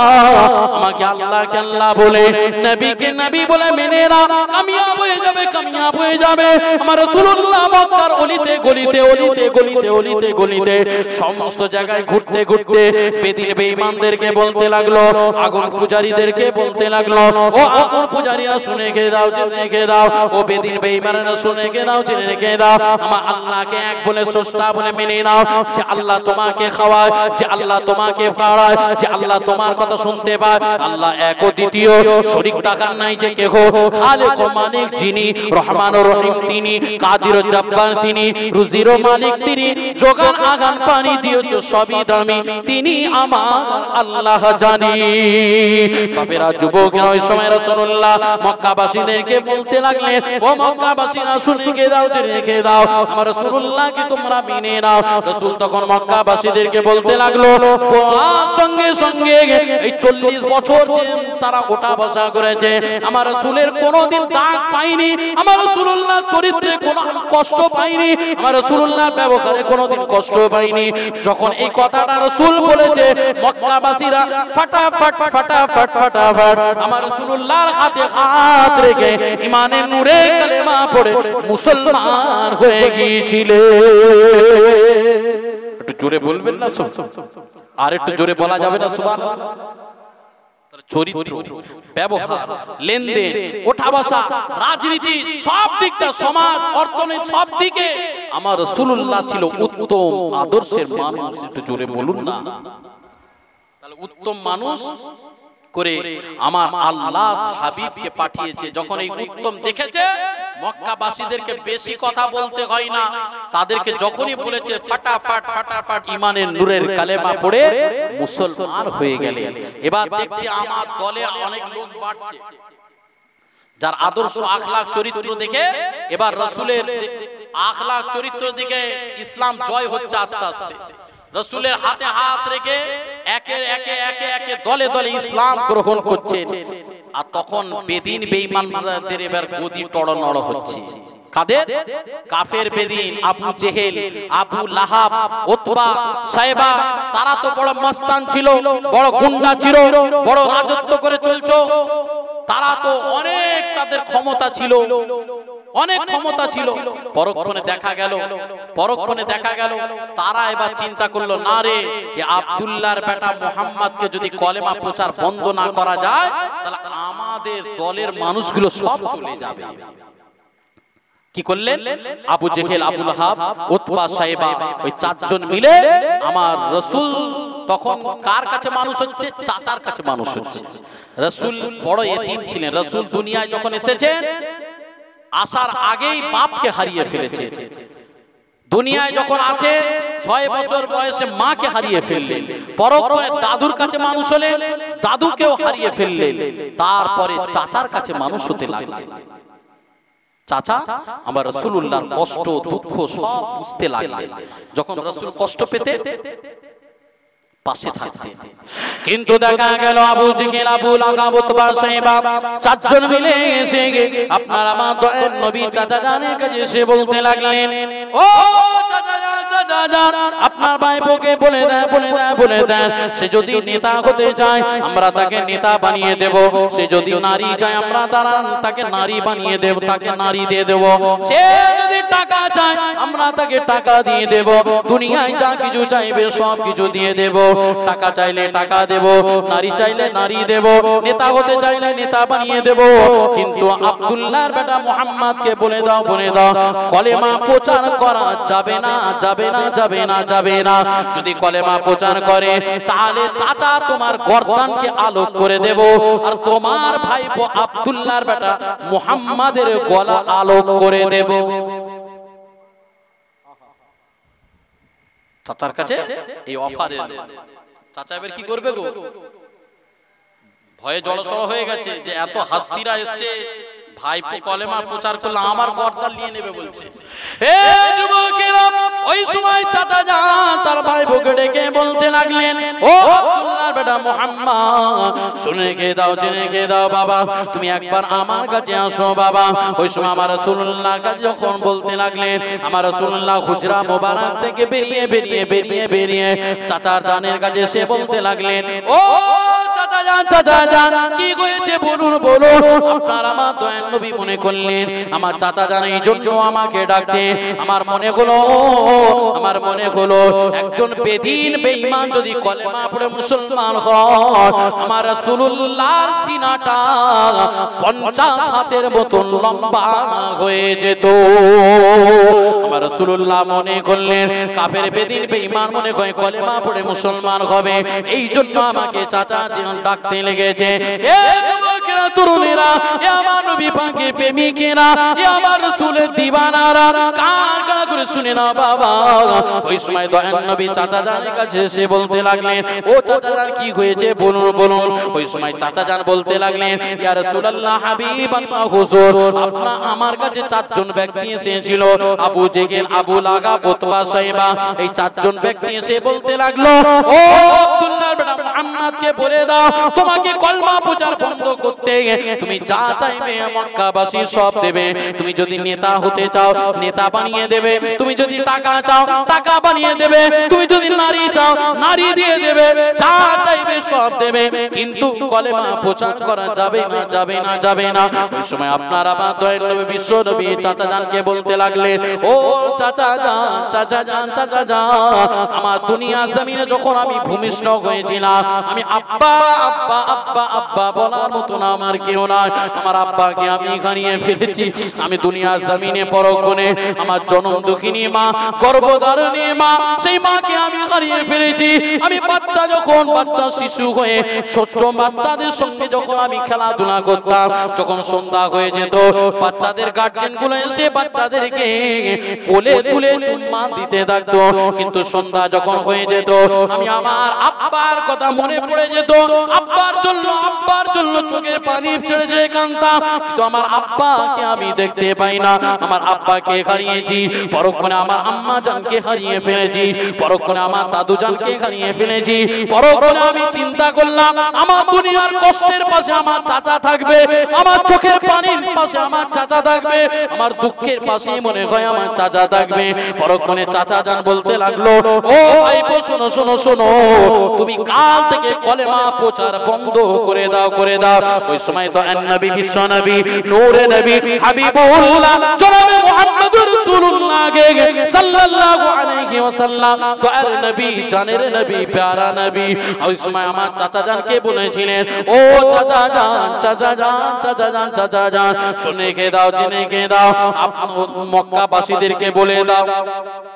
আমাকে আল্লাহকে আল্লাহ বলে, নবীকে নবী বলে মেনে না, কামিয়াব হয়ে যাবে, কামিয়াব হয়ে যাবে। আমার রাসূলুল্লাহ মক্কার অলিতে গলিতে, অলিতে গলিতে, অলিতে গলিতে সমস্ত জায়গায় ঘুরতে ঘুরতে বেদিন বেঈমানদেরকে বলতে লাগলো, আগুন পূজারীদেরকে বলতে লাগলো, ও আগুন পূজারীরা শুনে রেখে দাও, জেনে রেখে দাও, ও বেদিন বেঈমানরা শুনে রেখে দাও, জেনে রেখে দাও, আমার আল্লাহকে এক বলে স্রষ্টা বলে মেনে নাও। যে আল্লাহ তোমাকে খাওয়ায়, যে আল্লাহ তোমাকে খাওয়ায়, যে আল্লাহ তোমার কথা শুনতে পায়, আল্লাহ এক ও দ্বিতীয়, শরীক টাকার নাই যে কেহ, খালেক ও মালিক যিনি, রহমান ও রহিম তিনি, কাদির ও জব্বার তিনি, রুজির ও মালিক তিনি, যোগান আগান পানি দিয়েছো সবই দামি তিনি আমার আল্লাহ জানি। বাপেরা, যুবকেরা, ওই সময় রাসূলুল্লাহ মক্কাবাসীদেরকে বলতে লাগলেন, ও মক্কাবাসীরা শুনে রেখে দাও, জেনে রেখে দাও, আমার রাসূলুল্লাহকে তোমরা মেনে নাও। রাসূল তখন মক্কাবাসীদেরকে বলতে লাগলো, সঙ্গে সঙ্গে এই 40 বছর যে তারা ওঠা বসা করেছে, আমার রাসূলের কোনোদিন দাগ পাইনি, আমার রাসূলুল্লাহর চরিত্রে কোনো কষ্ট পাইনি, আমার রাসূলুল্লাহর ব্যবহারে কোনোদিন কষ্ট পাইনি। যখন এই কথাটা রাসূল বলেছে, মক্কাবাসীরা ফাটাফাট ফাটাফাট ফাটাফাট আমার রাসূলুল্লাহর হাতে হাত রেখে ঈমানের নূরে কালেমা পড়ে মুসলমান হয়ে গিয়েছিল। জোরে বলবেন না? আর একটু জোরে বলা যাবে না সুবহানাল্লাহ? চরিত্র, ব্যবহার, লেনদেন, ওঠা বসা, রাজনীতি, সব দিকটা, সমাজ, অর্থনীতি, সব দিকে আমার রাসূলুল্লাহ ছিল উত্তম আদর্শের মানুষ। একটু জোরে বলুন না। তাহলে উত্তম মানুষ করে আমার আল্লাহ হাবিবকে পাঠিয়েছে। যখন এই উত্তম দেখেছে, মক্কাবাসীদেরকে বেশি কথা বলতে হয় না, তাদেরকে যখনই বলেছে ফাটাফাট ফাটাফাট ইমানের নূরের কালেমা পড়ে মুসলমান হয়ে গেলে। এবার দেখছি আমার দলে অনেক লোক বাড়ছে, যার আদর্শ আখলাক চরিত্র দেখে এবার রাসূলের আখলাক চরিত্র দিকে ইসলাম জয় হচ্ছে আস্তে আস্তে। রাসূলের হাতে হাত রেখে একে একে একে একে দলে দলে ইসলাম গ্রহণ করছেন। আর তখন বেদিন বেঈমানদের এবার গদি টড়নড় হচ্ছে। কাদের? কাফের বেদিন, আবু জেহেল, আবু লাহাব, উতবা, সাইবা, তারা তো বড় মস্তান ছিল, বড় গুন্ডা ছিল, বড় রাজত্ব করে চলছো। তারা তো অনেক, তাদের ক্ষমতা ছিল, অনেক ক্ষমতা ছিল। পরক্ষণে দেখা গেল তারা এবার চিন্তা করলো, না রে, এই আব্দুল্লাহর বেটা মুহাম্মদকে যদি কলেমা প্রচার বন্ধ না করা যায়, তাহলে আমাদের দলের মানুষগুলো সব চলে যাবে। কি করলেন? আবু জেহেল, আবু লাহাব, উতবা, সাইবা, ওই চারজন মিলে আমার রাসূল তখন কার কাছে মানুষ হচ্ছে? চাচার কাছে মানুষ হচ্ছে। রাসূল বড় এতিম ছিলেন। রাসূল দুনিয়ায় যখন এসেছেন, আসার আগেই বাপকে হারিয়ে ফেলেছে। দুনিয়ায় যখন আছে 6 বছর বয়সে মাকে হারিয়ে ফেললেন। পরক্ষণে দাদুর কাছে মানুষ হলেন, দাদুকেও হারিয়ে ফেললেন। তারপরে চাচার কাছে মানুষ হতে লাগলেন। চাচা আমার রাসূলুল্লাহর কষ্ট দুঃখ সব বুঝতে লাগলেন। যখন রাসূল কষ্ট পেতে পাশে থাকতেন। কিন্তু দেখা গেল আবু জেহেল, আবু লাহাব, উতবা, সাইবা চারজন মিলে এসে আপনার আমার দয়ার নবী চাচা জানের কাছে এসে বলতে লাগলেন, ও চাচা জান, আপনার ভাইপোকে বলে দেন সে যদি নেতা হতে চায় আমরা তাকে নেতা বানিয়ে দেব, সে যদি নারী চায় আমরা তাকে নারী বানিয়ে দেব, তাকে নারী দিয়ে দেব, সে যদি টাকা চায় আমরা তাকে টাকা দিয়ে দেব, দুনিয়ায় যা কিছু চাইবে সব কিছু দিয়ে দেব। টাকা চাইলে টাকা দেব, নারী চাইলে নারী দেব, নেতা হতে চাইলে নেতা বানিয়ে দেব। কিন্তু আব্দুল্লাহর বেটা মুহাম্মদকে বলে দাও কলেমা প্রচার করা যাবে না, যাবে না, যাবে না, যাবে না। যদি কলেমা প্রচার করে তাহলে চাচা তোমার গর্দানকে আলোক করে দেব, আর তোমার ভাইপো আব্দুল্লাহর বেটা মুহাম্মাদের গলা আলোক করে দেব। চাচার কাছে এই অফার এলো। চাচা এবার কি করবে গো? ভয়ে জড়সড় হয়ে গেছে যে এত হাস্তিরা এসছে, ভাইপো কলেমা প্রচার করলে আমার গর্দান নিয়ে নেবে বলছে। হে যুবকেরা, ওই সময় চাচা যান তার ভাইপোকে ডেকে বলতে লাগলেন, ও আব্দুল্লাহর বেটা মুহাম্মদ, শুনে রেখে দাও, জেনে রেখে দাও বাবা, তুমি একবার আমার কাছে আসো বাবা। ওই সময় আমার রাসূলুল্লাহর কাছে যখন বলতে লাগলেন, আমার রাসূলুল্লাহ হুজরা মোবারক থেকে বেরিয়ে চাচার জানের কাছে সে বলতে লাগলেন, ও চাচা জান কি হয়েছে বলুন। আপনার আমার দয়ার নবী মনে করলেন আমার চাচা জান এই জন্য আমাকে ডাকছে। আমার মনে হলো একজন বেদিন বেঈমান যদি কলেমা পড়ে মুসলমান হয়, আমার রাসূলুল্লাহর সিনাটা 50 হাতের মতন লম্বা হয়ে যেত। আমার রাসূলুল্লাহ মনে করলেন কাফের বেদিন বেঈমান মনে হয় কলেমা পড়ে মুসলমান হবে, এই জন্য আমাকে চাচা ডাকতে লেগেছে। এ যুবকেরা, তরুণেরা, এ আমার নবী পাকের প্রেমিকেরা, এ আমার রাসূলের দিওয়ানারা, কান করে শুনে না বাবা। ওই সময় দয়ার নবী চাচা জানের কাছে এসে বলতে লাগলেন, ও চাচা জান কি হয়েছে বলুন। ওই সময় চাচা জান বলতে লাগলেন, ইয়া রাসূলুল্লাহ, হাবিবাল্লাহ, হুজুর আপনার আমার কাছে 4 জন ব্যক্তি এসেছিল, আবু জেহেল, আবু লাহাব, উতবা, সাইবা, এই 4 জন ব্যক্তি এসে বলতে লাগলো, ও আব্দুল্লাহর বেটা মুহাম্মদকে বলে দাও তোমাকে কলমা প্রচার বন্ধ করতে, তুমি যা চাইবে মক্কাবাসী সব দেবে। তুমি যদি নেতা হতে চাও নেতা বানিয়ে দেবে, তুমি যদি টাকা চাও টাকা বানিয়ে দেবে, তুমি যদি নারী চাও নারী দিয়ে দেবে, যা চাইবে সব দেবে, কিন্তু কলেমা প্রচার করা যাবে না, যাবে না, যাবে না। ওই সময় আপনারা বা দয়াল নবী বিশ্ব নবী চাচা জানকে বলতে লাগলেন, ও চাচা জান, চাচা জান, চাচা জান, আমার দুনিয়া জমিনে যখন আমি ভূমিষ্ঠ হয়েছিলাম, আমি আব্বা আব্বা আব্বা আব্বা বলার মতো না আমার কেউ নাই। আমার আব্বাকে আমি হারিয়ে ফেলেছি। আমি দুনিয়া জমিনে পরক্ষণে আমার জনম দুঃখিনী মা, গর্ভধারিণী মা, সেই মাকে আমি হারিয়ে ফেলেছি। আমি বাচ্চা যখন বাচ্চা শিশু হয়ে ছোট্ট বাচ্চাদের সঙ্গে যখন আমি খেলাধুলা করতাম, যখন সন্ধ্যা হয়ে যেত বাচ্চাদের গার্জেন গুলো এসে বাচ্চাদেরকে কোলে তুলে চুম্মা দিতে থাকতো, কিন্তু সন্ধ্যা যখন হয়ে যেত আমি আমার আব্বার কথা মনে পড়ে যেত। আব্বার জন্য চোখের পানি ছেড়ে ছেড়ে কাঁদতাম, কিন্তু আমার আব্বাকে আমি দেখতে পাই না। আমার আব্বাকে হারিয়েছি, পরক্ষণে আমার আম্মা জানকে হারিয়ে ফেলেছি, পরক্ষণে আমার দাদু জানকে হারিয়ে ফেলেছি। পরক্ষণে আমি চিন্তা করলাম আমার দুনিয়ার কষ্টের পাশে আমার চাচা থাকবে, আমার চোখের পানির পাশে আমার চাচা থাকবে, আমার দুঃখের পাশে মনে হয় আমার চাচা থাকবে। পরক্ষণে চাচা জান বলতে লাগলো, ও ভাইপো শোনো শোনো শোনো, তুমি কাল থেকে কলেমা প্রচার বন্ধ করে দাও, করে দাও। ওই সময় তো নবী বিশ্ব নবী নূরে নবী হাবিবুল্লাহ জনাবে মুহাম্মদুর রাসূলুল্লাহ সাল্লাল্লাহু আলাইহি ওয়াসাল্লাম দয়ার নবী, জানের নবী, প্যারা নবী, ওই সময় আমার চাচা জানকে বলেছিলেন, ও চাচা জান, চাচা জান, চাচা জান, চাচা জান, শুনে কে দাও, জেনে কে দাও, মক্কাবাসীদেরকে বলে দাও,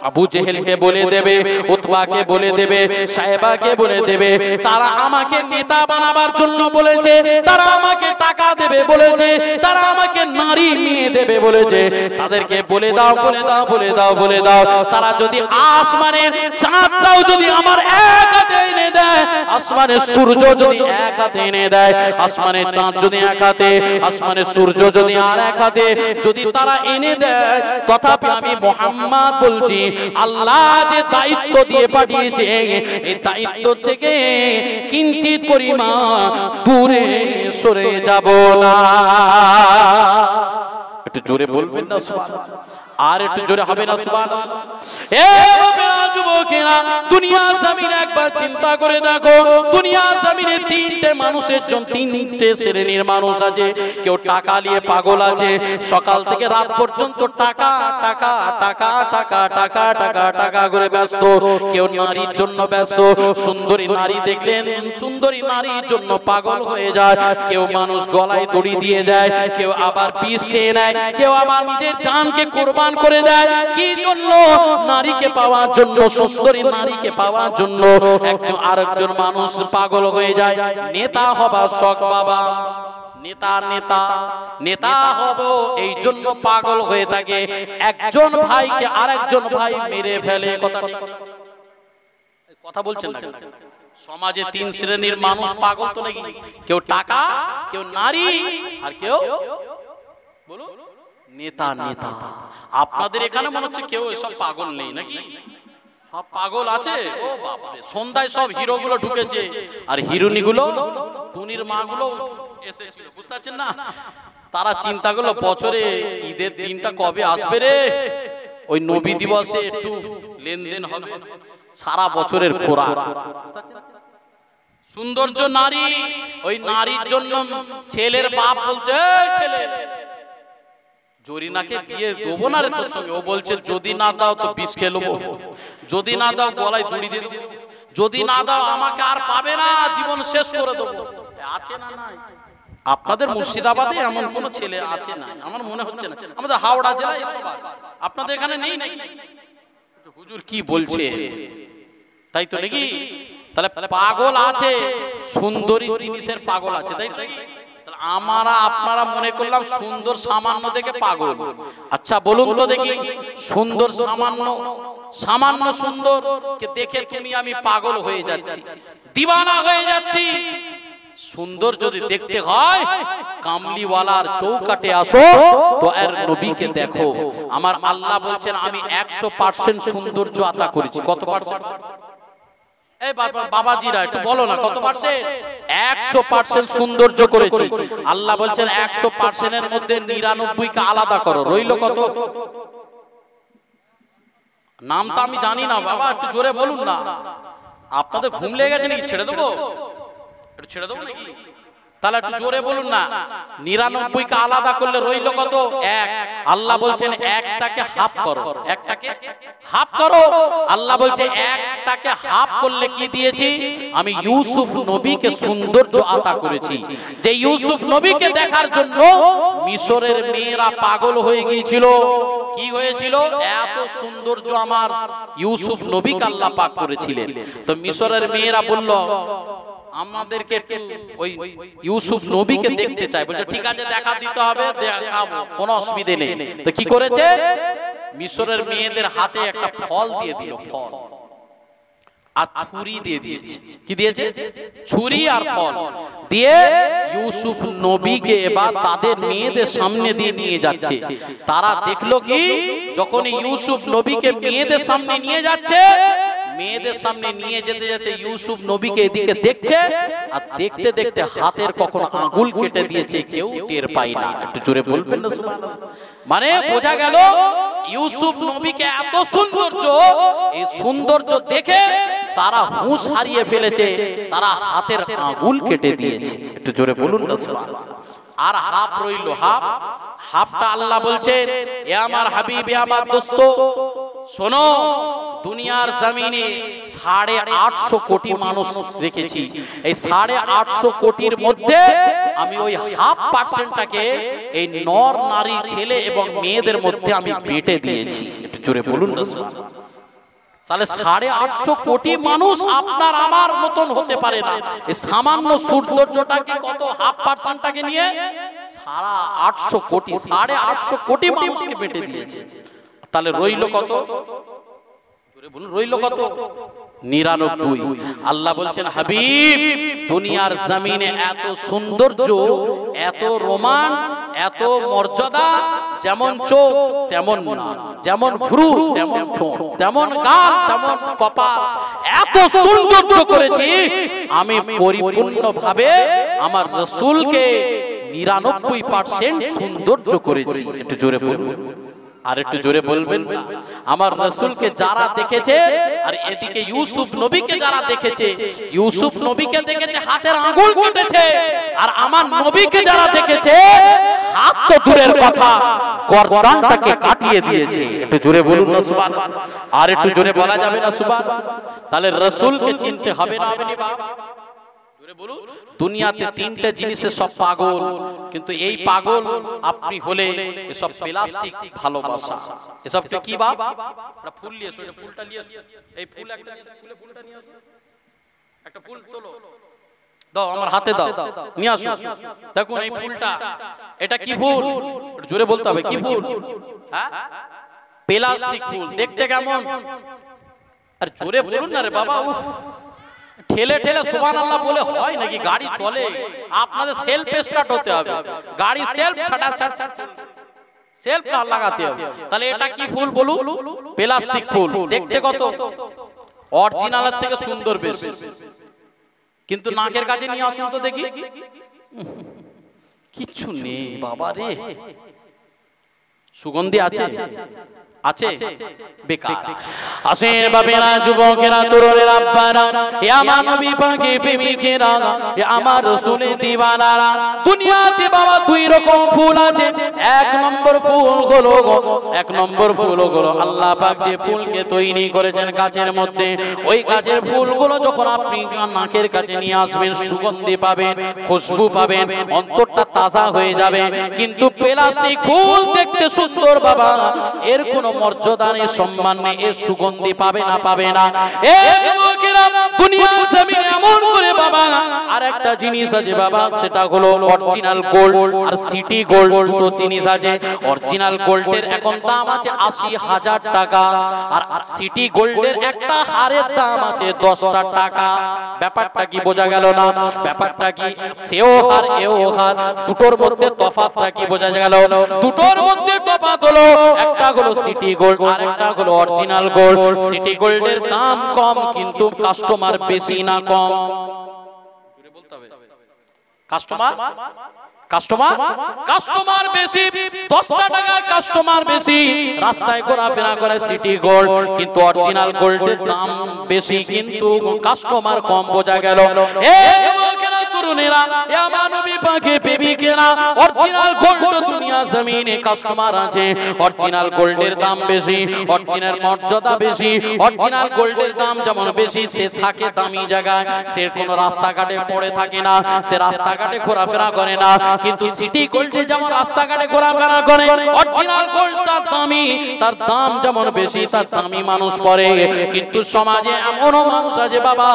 আবু জেহেলকে বলে দেবে, উতবাকে বলে দেবে, সাহেবাকে বলে দেবে, তারা আমাকে নেতা বানাবার জন্য বলেছে, তারা আমাকে টাকা দেবে বলেছে, তারা আমাকে নারী নিয়ে দেবে বলেছে, তাদেরকে বলে দাও, বলে দাও, বলে দাও, বলে দাও, তারা যদি আসমানের চাঁদটাও যদি আমার এক হাতে এনে দেয়, আসমানের সূর্য যদি এক হাতে এনে দেয়, আসমানের চাঁদ যদি এক হাতে, আসমানের সূর্য যদি আর এক হাতে যদি তারা এনে দেয়, তথাপি আমি মুহাম্মদ বলছি আল্লাহ যে দায়িত্ব দিয়ে পাঠিয়েছে, এই দায়িত্ব থেকে কিঞ্চিত পরিমাণ দূরে সরে যাব না। একটু জোরে বলবেন না সুবহানাল্লাহ, আর একটু জোরে হবে না সুবহানাল্লাহ। এ বাবা যুবকেরা, দুনিয়া জমিনে একবার চিন্তা করে দেখো, দুনিয়া জমিনে তিনটে শ্রেণীর মানুষ আছে। কেউ টাকা নিয়ে পাগল আছে, সকাল থেকে রাত পর্যন্ত টাকা টাকা টাকা টাকা টাকা টাকা টাকা করে ব্যস্ত। কেউ নারীর জন্য ব্যস্ত, সুন্দরী নারী দেখলেন সুন্দরী নারীর জন্য পাগল হয়ে যায়। কেউ মানুষ গলায় দড়ি দিয়ে দেয়, কেউ আবার বিষ খেয়ে নেয়, কেউ আবার নিজের জানকে কোরবান করে দেয়। কি জন্য? নারীকে পাওয়ার জন্য, সুন্দরী নারীকে পাওয়ার জন্য একজন আরেকজন মানুষ পাগল হয়ে যায়। নেতা হবার শখ বাবা, নেতা নেতা নেতা হব এই জন্য পাগল হয়ে থাকে। একজন ভাইকে আরেকজন ভাই মেরে ফেলে। কথা বলছেন না? সমাজে তিন শ্রেণীর মানুষ পাগল তো নাকি? কেউ টাকা, কেউ নারী, আর কেউ বলো নেতা। নেতা আপনাদের এখানে মনে হচ্ছে কেউ এসব পাগল নেই নাকি? সব পাগল আছে। ও বাপরে, সন্ধ্যায় সব হিরো গুলো ঢুকেছে, আর হিরোইনি গুলো, টুনির মা গুলো এসেছিল, বুঝতে পারছেন না? তারা চিন্তা করলো বছরে ঈদের দিনটা কবে আসবে রে, ওই নবী দিবসে একটু লেনদেন হবে, সারা বছরের খোরাক। সৌন্দর্য নারী, ওই নারীর জন্য ছেলের বাপ বলছে, ছেলে জরিনাকে বিয়ে দেবো না রে তোর সঙ্গে। ও বলছে যদি না দাও তো বিষ খেয়ে নেবো, যদি না দাও গলায় দড়ি দিয়ে দেবো, যদি না দাও আমাকে আর পাবে না, জীবন শেষ করে দেবো। আছে না নাই? আপনাদের মুর্শিদাবাদে এমন কোন ছেলে আছে না আমার মনে হচ্ছে না। আমাদের হাওড়া জেলায় এসব আছে, আপনাদের এখানে নেই নাকি? হুজুর কি বলছে, তাই তো নাকি? তাহলে পাগল আছে, সুন্দরী জিনিসের পাগল আছে, তাই নাকি? আপনারা মনে করলাম সুন্দর সামান্য দেখে পাগল। আচ্ছা বলুন তো দেখি, সুন্দর সামান্য সুন্দর কে দেখে তুমি আমি পাগল হয়ে যাচ্ছি, দিওয়ানা হয়ে যাচ্ছি। সুন্দর যদি দেখতে হয়, কামলিওয়ালার চৌকাটে আসো তো এর নবীকে দেখো। আমার আল্লাহ বলছেন আমি 100% সৌন্দর্য আতা করেছি। কত পার্সেন্ট? এই বাবাজিরা একটু বলো না, কত পার্সেন্ট? 100% সৌন্দর্য করেছি। আল্লাহ বলছেন 100% এর মধ্যে 99 কে আলাদা করো, রইল কত? নাম তো আমি জানি না বাবা, একটু জোরে বলুন না। আপনাদের ঘুম লেগে গেছে নাকি? ছেড়ে দেবো, একটু ছেড়ে দেবো নাকি? তাহলে একটু জোরে বলুন না। 99 কে আলাদা করলে রইল কত? এক। আল্লাহ বলছেন একটাকে হাফ করো, একটাকে হাফ করো। আল্লাহ বলছে একটাকে হাফ করলে কি দিয়েছি? আমি ইউসুফ নবীকে সৌন্দর্য আতা করেছি, যে ইউসুফ নবীকে দেখার জন্য মিশরের মেয়েরা পাগল হয়ে গিয়েছিল। কি হয়েছিল? এত সৌন্দর্য আমার ইউসুফ নবীকে আল্লাহ পাক করেছিলেন। তো মিশরের মেয়েরা বলল আমাদেরকে ওই ইউসুফ নবীকে দেখতে চাই। বলছে ঠিক আছে, দেখা দিতে হবে, দেখাবো, কোনো অসুবিধা নেই। তো কি করেছে? মিশরের মেয়েদের হাতে একটা ফল দিয়ে দিল, ফল আর ছুরি দিয়ে দিয়েছে। কি দিয়েছে? ছুরি আর ফল দিয়ে ইউসুফ নবীকে এবার তাদের মেয়েদের সামনে দিয়ে নিয়ে যাচ্ছে। তারা দেখলো কি, যখন ইউসুফ নবীকে মেয়েদের সামনে নিয়ে যাচ্ছে, মেয়েদের সামনে নিয়ে যেতে যেতে ইউসুফ নবীকে এদিকে দেখছে, আর দেখতে দেখতে হাতের কখন আঙ্গুল কেটে দিয়েছে কেউ টের পায় না। একটু জোরে বলবেন না সুবহানাল্লাহ। মানে বোঝা গেল ইউসুফ নবীকে এত সৌন্দর্য, এই সৌন্দর্য দেখে তারা হুঁশ হারিয়ে ফেলেছে, তারা হাতের আঙ্গুল কেটে দিয়েছে। একটু জোরে বলুন না সুবহানাল্লাহ। আর হাফ রইল, হাফ। হাফটা আল্লাহ বলছেন এ আমার হাবিব, এ আমার দোস্ত, শোনো, দুনিয়ার জমিনে 850 কোটি মানুষ রেখেছি। এই 850 কোটির মধ্যে আমি ওই 0.5%টাকে এই নর নারী ছেলে এবং মেয়েদের মধ্যে আমি বেটে দিয়েছি। একটু জোরে বলুন না সুবহানাল্লাহ। তাহলে 850 কোটি মানুষ আপনার আমার মতন হতে পারে না। এই সামান্য সৌন্দর্যটাকে কত 0.5%টাকে নিয়ে 850 কোটি, 850 কোটি মানুষকে বেটে দিয়েছে। তাহলে রইল কত? রইল কত? 99। আল্লাহ বলছেন হাবিব, দুনিয়ার জমিনে এত সৌন্দর্য, এত রোমান, এত মর্যাদা, যেমন চোখ তেমন না, যেমন ভ্রু তেমন ঠোঁট, তেমন গাল তেমন কপাল, এত সৌন্দর্য করেছি আমি পরিপূর্ণভাবে আমার রাসূলকে 99% সৌন্দর্য করেছি। একটু জোরে বলুন, আর একটু জোরে বলবেন। আমার রাসূলকে যারা দেখেছে, আর এদিকে ইউসুফ নবীকে যারা দেখেছে, ইউসুফ নবীকে দেখেছে হাতের আঙ্গুল কেটেছে, আর আমার নবীকে যারা দেখেছে হাত তো দূরের কথা, গর্দানটাকে কাটিয়ে দিয়েছে। একটু জোরে বলুন না সুবহানাল্লাহ। আর একটু জোরে বলা যাবে না সুবহানাল্লাহ? তাহলে রাসূলকে চিনতে হবে না, হবে না বাবা? দুনিয়াতে 3টে জিনিসে সব পাগল, কিন্তু এই পাগল আপনি হলে এসব প্লাস্টিক ভালোবাসা। এসবকে কি বাপ? একটা ফুল নিয়ে এসো, ফুলটা নিয়ে এসো, এই ফুল একটা নিয়ে এসো, ফুলটা নিয়ে এসো, একটা ফুল তোলো, দাও আমার হাতে দাও, নিয়ে আসো। দেখুন এই ফুলটা, এটা কি ফুল? জোরে বলতে হবে, কি ফুল? হ্যাঁ, প্লাস্টিক ফুল। দেখতে কেমন? আর জোরে বলুন না রে বাবা। ঠেলে ঠেলে সুবহানাল্লাহ বলে হয় নাকি? গাড়ি চলে, আপনাদের সেলফ স্টার্ট হতে হবে, গাড়ি সেলফ ছাড়া সেলফ লাগাতে হবে। তাহলে এটা কি ফুল বলুন? প্লাস্টিক ফুল। দেখতে কত অরিজিনালের থেকে সুন্দর বেশি, কিন্তু নাকের কাছে নিয়ে আসুন তো দেখি, কিছু নেই বাবা রে। সুগন্ধি আছে? আছে? বেকার। আসেন বাবেরা, যুবকেরা, তরুণেরা, আব্বারা, এ আমার নবী পাকের প্রেমিকেরা, এ আমার রাসূলের দিওয়ানারা, দুনিয়াতে বাবা 2 রকম ফুল আছে। 1 নম্বর ফুল হলো আল্লাহ পাক যে ফুলকে তৈরি করেছেন গাছের মধ্যে, ওই গাছের ফুলগুলো যখন আপনি নাকের কাছে নিয়ে আসবেন, সুগন্ধি পাবেন, খুশবু পাবেন, অন্তরটা তাজা হয়ে যাবে। কিন্তু প্লাস্টিক ফুল দেখতে সুন্দর বাবা, এর কোনো মর্যাদা নেই, সম্মান নেই, এর সুগন্ধি পাবে না, পাবে না। এ যুবকেরা, দুনিয়ার জমিনে এমন করে বাবা আরেকটা জিনিস আছে বাবা, সেটা হলো অরিজিনাল গোল্ড আর সিটি গোল্ড। দুটো জিনিস আছে। অরিজিনাল গোল্ডের এখন দাম আছে 80,000 টাকা, আর সিটি গোল্ডের একটা হারের দাম আছে 10টা টাকা। ব্যাপারটা কি বোঝা গেল না? ব্যাপারটা কি? সেও হার এও হার, দুটোর মধ্যে তফাৎটা কি বোঝা গেল? দুটোর মধ্যে তফাৎ হলো, একটা হলো সিটি গোল্ড আর একটা হলো অরিজিনাল গোল্ড। সিটি গোল্ডের দাম কম, কিন্তু কাস্টমার বেশি না কম? কাস্টমার বেশি, 10টা টাকার কাস্টমার বেশি, রাস্তায় ঘোরাফেরা করে সিটি গোল্ড, কিন্তু অরিজিনাল গোল্ডের দাম বেশি, কিন্তু কাস্টমার কম। বোঝা গেল? তরুণেরা, আমার নবী পাকের প্রেমিকেরা, অরিজিনাল গোল্ড দুনিয়া জমিনে কাস্টমার আছে, অরিজিনাল গোল্ডের দাম বেশি, অরিজিনাল মর্যাদা বেশি, অরিজিনাল গোল্ডের দাম যেমন বেশি, সে থাকে দামি জায়গায়, সে কোনো রাস্তাঘাটে পড়ে থাকে না, সে রাস্তাঘাটে ঘোরাফেরা করে না। কিন্তু সিটি গোল্ডে যেমন রাস্তাঘাটে ঘোরাফেরা করে, অরিজিনাল গোল্ড তার দামি, তার দাম যেমন বেশি, তার দামি মানুষ পড়ে। কিন্তু সমাজে এমনও মানুষ আছে বাবা,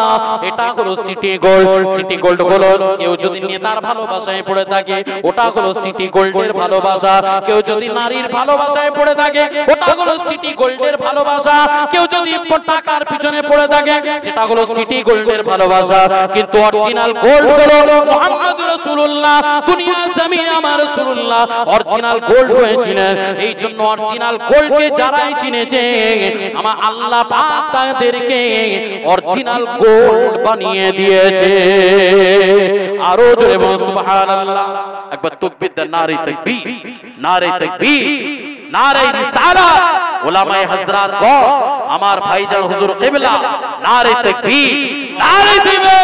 এটা হলো সিটি গোল্ড। সিটি গোল্ড হলো, কেউ যদি নেতার ভালোবাসায় পড়ে থাকে, ওটা হলো সিটি গোল্ডের ভালোবাসা। কেউ যদি নারীর ভালোবাসায় পড়ে থাকে, ওটা হলো সিটি গোল্ডের ভালোবাসা। কেউ যদি টাকার পিছনে পড়ে থাকে, সেটা হলো সিটি গোল্ডের ভালোবাসা। কিন্তু অরিজিনাল গোল্ড হলো মুহাম্মদ রাসূলুল্লাহ, দুনিয়া জমিনে আমার রাসূলুল্লাহ অরিজিনাল গোল্ড হয়েছিলেন। এই জন্য অরিজিনাল গোল্ডকে যারাই চিনেছে, আমার আল্লাহ পাক তাদেরকে অরিজিনাল গোল্ড বানিয়ে দিয়েছে। আরো জোরে বলুন সুবহানাল্লাহ। একবার তাকবীর দেন, নারে তাকবীর, নারে তাকবীর, নারে রিসালাত। উলামায়ে হযরত গো, আমার ভাইজান হুজুর কিবলা, নারে তাকবীর, নারে দিবে।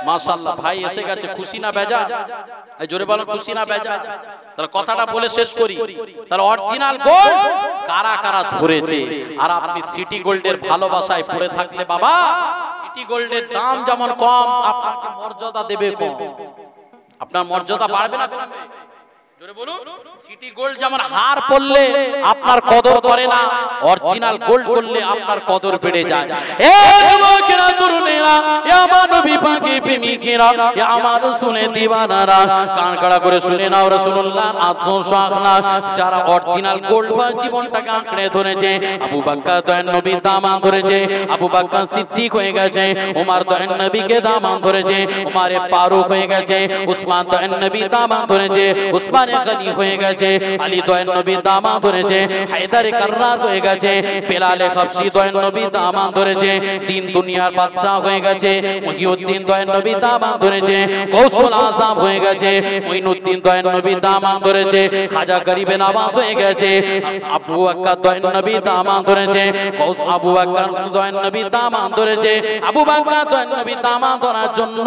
মাশাআল্লাহ, ভাই এসে গেছে, খুশি না বেজা? এই জোরে বলুন, খুশি না বেজা? তাহলে কথাটা বলে শেষ করি। তাহলে অরিজিনাল গোল্ড কারা কারা ধরেছে? আর আপনি সিটি গোল্ডের ভালোবাসায় পড়ে থাকলে বাবা, সিটি গোল্ডের দাম যেমন কম, আপনাকে মর্যাদা দেবে কম। আপনার মর্যাদা বাড়বে না কমবে? জোরে বলুন। সিটি গোল্ড যেমন হার পড়লে আপনার কদর করে না, অরিজিনাল গোল্ড করলে আপনার কদর বেড়ে যায়। এ যুবকেরা, তরুণেরা, এ আমার নবী পাকের প্রেমিকেরা, এ আমার শুনে দিওয়ানারা, কান কাড়া করে শুনে নাও রাসূলুল্লাহ আদর্শ আখলাক। যারা অরিজিনাল গোল্ড বা জীবনটাকে আঁকড়ে ধরেছে, আবু বকর দয়ার নবীর দামান ধরেছে, আবু বকর সিদ্দিক হয়ে গেছে, ওমর দয়ার নবীকে দামান ধরেছে, ওমরে ফারুক হয়ে গেছে, উসমান দয়ার নবীর দামান ধরেছে, উসমান গনি হয়ে গেছে, আলী দয়ার নবীর দামান ধরেছে, হায়দার কাররার হয়ে গেছে, বেলাল হাবশী দয়ার নবীর দামান ধরেছে, দিন দুনিয়ার বাদশা হয়ে গেছে, মুহিউদ্দিন দয়ার নবীর দামান ধরেছে, গৌসুল আযম হয়ে গেছে, মুঈনুদ্দিন দয়ার নবীর দামান ধরেছে, খাজা গরিবে নওয়াজ হয়ে গেছে, আবু বকর দয়ার নবীর দামান ধরেছে, আবু বকর দয়ার নবীর দামান ধরেছে। আবু বকর দয়ার নবীর দামান ধরার জন্য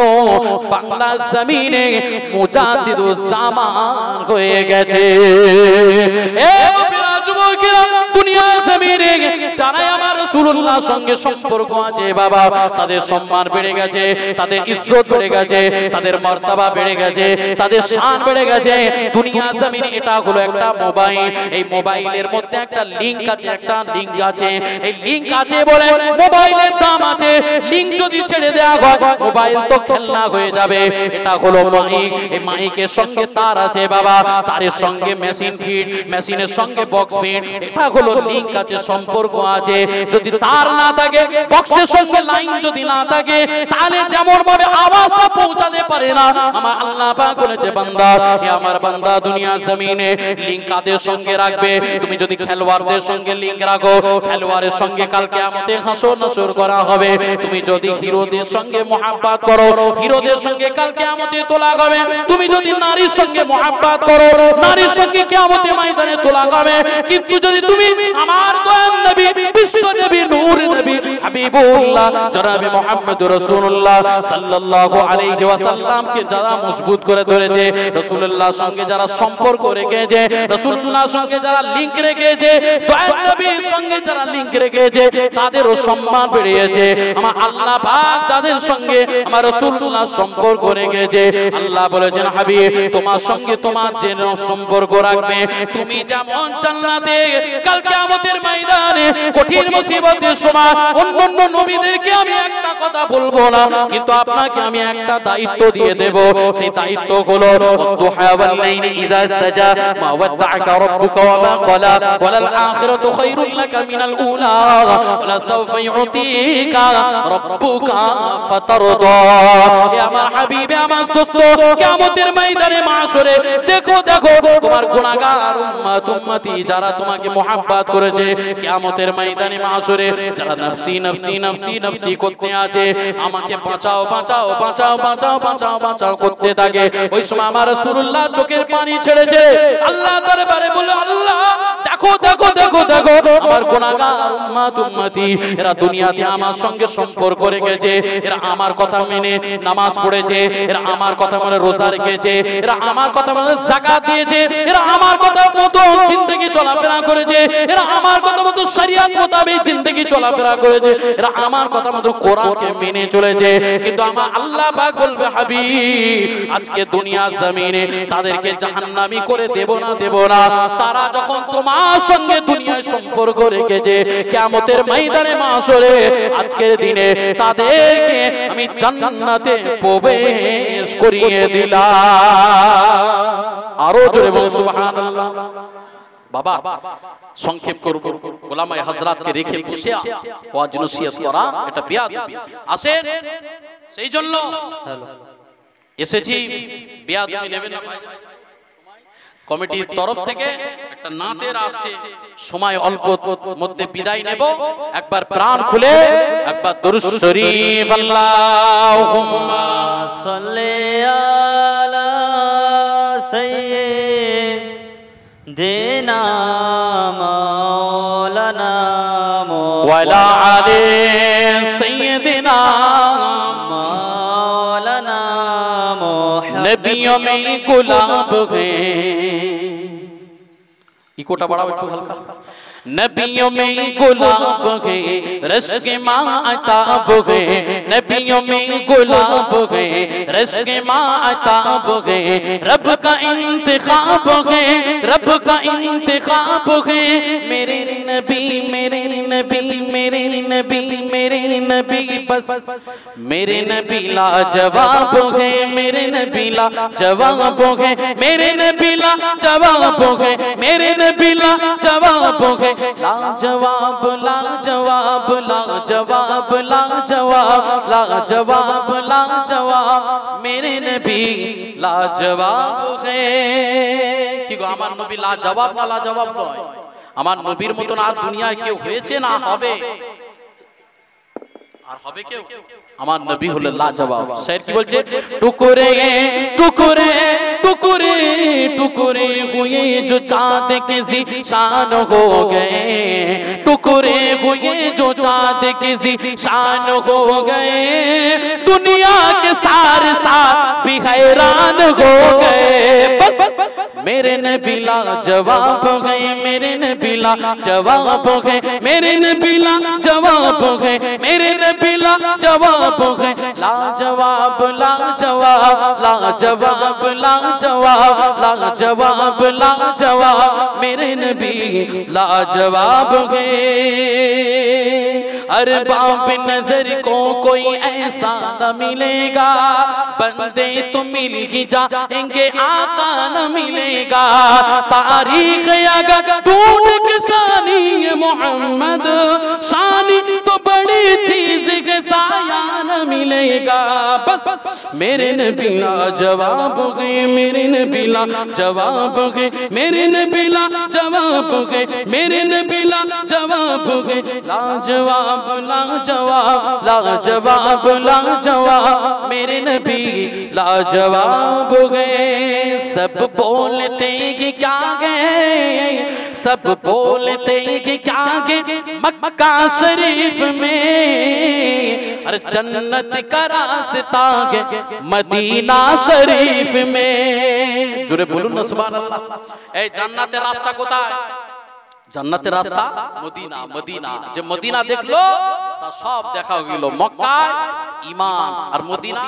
বাংলা জমিনে মুজাদ্দিদুজ জামান হয়ে গেছে। এ বাপেরা, যুবকেরা, দুনিয়া জমিনে যারা আমার রাসূলুল্লাহর সঙ্গে সম্পর্ক আছে বাবা, তাদের সম্মান বেড়ে গেছে, তাদের ইজ্জত বেড়ে গেছে, তাদের মর্তবা বেড়ে গেছে, তাদের শান বেড়ে গেছে। দুনিয়া জমিনে এটা হলো একটা মোবাইল, এই মোবাইলের মধ্যে একটা লিংক আছে, একটা লিংক আছে, এই লিংক আছে বলে মোবাইলের দাম আছে। লিংক যদি ছেড়ে দেওয়া হয়, মোবাইল তো খেলনা হয়ে যাবে। এটা হলো মাইক, এই মাইকের সঙ্গে তার আছে বাবা, তারের সঙ্গে মেশিন ফিট, মেশিনের সঙ্গে বক্স ফিট, এটা হলো লিংক আছে, সম্পর্ক আছে। যদি তার না থাকে, বক্সের সঙ্গে লাইন যদি না থাকে, তাহলে যেমন ভাবে আওয়াজটা পৌঁছাতে পারে না। আমার আল্লাহ পাক বলেছে, বান্দা, হে আমার বান্দা, দুনিয়া জমিনে লিংক কাদের সঙ্গে রাখবে? তুমি যদি খেলোয়াড়দের সঙ্গে লিংক রাখো, খেলোয়াড়ের সঙ্গে কাল কিয়ামতে হাসর নাসর করা হবে। তুমি যদি হিরোদের সঙ্গে মহব্বত করো, হিরোদের সঙ্গে কাল কিয়ামতে তোলা হবে। তুমি যদি নারীর সঙ্গে মহব্বত করো, নারীর সঙ্গে কিয়ামতে ময়দানে তোলা হবে। কিন্তু যদি তুমি আমার দয়ার নবী, বিশ্ব নবী, নূর নবী, হাবিবুল্লাহ জনাবে মুহাম্মদুর রাসূলুল্লাহ সাল্লাল্লাহু আলাইহি ওয়াসাল্লামকে যারা মজবুত করে ধরেছে, রাসূলুল্লাহর সঙ্গে যারা সম্পর্ক রেখেছে, রাসূলুল্লাহর সঙ্গে যারা লিংক রেখেছে, দয়ার নবীর সঙ্গে যারা লিংক রেখেছে, তাদেরও সম্মান বেড়েছে। আমার আল্লাহ পাক যাদের সঙ্গে আমার রাসূলুল্লাহ সম্পর্ক রেখেছে, আল্লাহ বলেছেন, হাবিব, তোমার সঙ্গে তোমার যে সম্পর্ক রাখবে, তুমি যেমন জান্নাতে কাল কিয়ামতের ময়দানে কঠিন মুসিবতের সময় অন্যান্য নবীদেরকে আমি একটা কথা বলবো না, কিন্তু আপনাকে আমি একটা দায়িত্ব দিয়ে দেব। সেই দায়িত্ব হলো, দুহা ওয়াল লাইলি ইযা সাজা মা ওয়াদা'আকা রাব্বুকা ওয়া মা ক্বালা ওয়ালাল আখিরাতু খায়রুল লাকা মিনাল উলা ওয়ালা সাওফা ইউতিকা রাব্বুকা ফাতারদা। হে আমার হাবিব, আমার দোস্ত, কিয়ামতের ময়দানে মাশরে দেখো দেখো তোমার গুনাহগার উম্মত উম্মতি যারা তোমাকে মহব্বত করেছে, কিয়ামতের কিয়ামতের ময়দানে মাশরে যারা নফসি নফসি নফসি নফসি করতে আছে, আমাকে বাঁচাও বাঁচাও বাঁচাও বাঁচাও বাঁচাও বাঁচাও করতে থাকে, ওই সময় আমার রাসূলুল্লাহ চোখের পানি ছেড়েছে, আল্লাহ দরবারে বলে, আল্লাহ দেখো দেখো দেখো দেখো আমার গুনাহগার উম্মত উম্মতি, এরা দুনিয়াতে আমার সঙ্গে সম্পর্ক রেখেছে, এরা আমার কথা মেনে নামাজ পড়েছে, এরা আমার কথা মেনে রোজা রেখেছে, এরা আমার কথা মেনে যাকাত দিয়েছে, এরা আমার কথা মতো জিন্দেগি চলাফেরা করেছে, এরা আমার কথা মতো শরিয়ত মোতাবেক জিন্দেগি চলাফেরা করেছে, এরা আমার কথা মতো কোরআনকে মেনে চলেছে। কিন্তু আমার আল্লাহ পাক বলবে, হাবিব আজকে দুনিয়া জমিনে তাদেরকে জাহান্নামী করে দেব না দেব না, তারা যখন তোমার সঙ্গে দুনিয়ায় সম্পর্ক রেখেছে, কিয়ামতের ময়দানে মাশরে আজকের দিনে তাদেরকে আমি জান্নাতে প্রবেশ করিয়ে দিলাম। আরো জোরে বলুন সুবহানাল্লাহ। বাবা সংক্ষেপ করব, ওলামায়ে হযরতকে রেখে বসে ওয়াজ নসিহত করা এটা বেয়াদবি। আসেন সেই জন্য এসেছি, বেয়াদবি নেবেন না ভাই। কমিটির তরফ থেকে একটা নাতের আসছে, সময় অল্প মধ্যে বিদায় নেব, একবার প্রাণ খুলে একবার দরুদ শরীফ আল্লাহুম্মা সাল্লি আলা সাইয়্যিদিনা মাওলানা ওয়া আলা আলি সাইয়্যিদিনা মাওলানা नबियों में गुलाब है, इकोटा बढ़ाओ एकटू हल्का, नबियों में गुलाब है, रश्क माँ अताब है, नबियों में गुलाब है, रश्क माँ अताब है, रब का इंतखाब है, रब का इंतखाब है, मेरे नबी मेरे नबी मेरे नबी मेरे नबी बस मेरे नबी लाजवाब है, मेरे नबी लाजवाब है, मेरे नबी लाजवाब है, मेरे नबी लाजवाब है, लाजवाब लाजवाब लाजवाब लाजवाब लाजवाब लाजवाब मेरे नबी लाजवाब है। কি গো আমার নবী লাজবাব না লাজবাব নয়? আমার নবীর মতন আর দুনিয়ায় কেউ হয়েছে না হবে? আর হবে কেউ? আমার নবী হলো লাজবাব। শায়ের কি বলছে? টুকরে টুকরে टुकड़े टुकड़े हुए जो चाँद के शान हो गए, टुकड़े हुए जो चाँद के शान हो गए, दुनिया के सारे साथ भी हैरान हो गए। बस मेरे नबी लाजवाब गए, मेरे नबी लाजवाब गए, मेरे नबी लाजवाब गए, मेरे नबी लाजवाब गए, लाजवाब लाजवाब लाजवाब लाजवाब लाजवाब लाजवाब मेरे नबी लाजवाब है। अरबाब नजर को कोई ऐसा न मिलेगा, बंदे तो मिल ही जाएंगे आका न मिलेगा। तारीख अगर ढूंढ के शानी मोहम्मद, शानी तो बड़ी चीज के साया न मिलेगा। बस मेरे नबी लाजवाब है, मेरे नबी लाजवाब है, मेरे नबी लाजवाब है, मेरे नबी लाजवाब है, लाजवाब लाजवाब लाजवाब लाजवाब मेरे नबी लाजवाब गए। सब बोलते कि क्या गए, सब बोलते कि क्या गए मक्का शरीफ में, अरे जन्नत का रास्ता है मदीना शरीफ में। जुड़े बोलूं ना सुभान अल्लाह। ए জান্নাতের রাস্তা কোথায়? জান্নাতের রাস্তা মদিনা। মদিনা যে মদিনা দেখলো তা সব দেখা গেল। মক্কায় ঈমান আর মদিনা,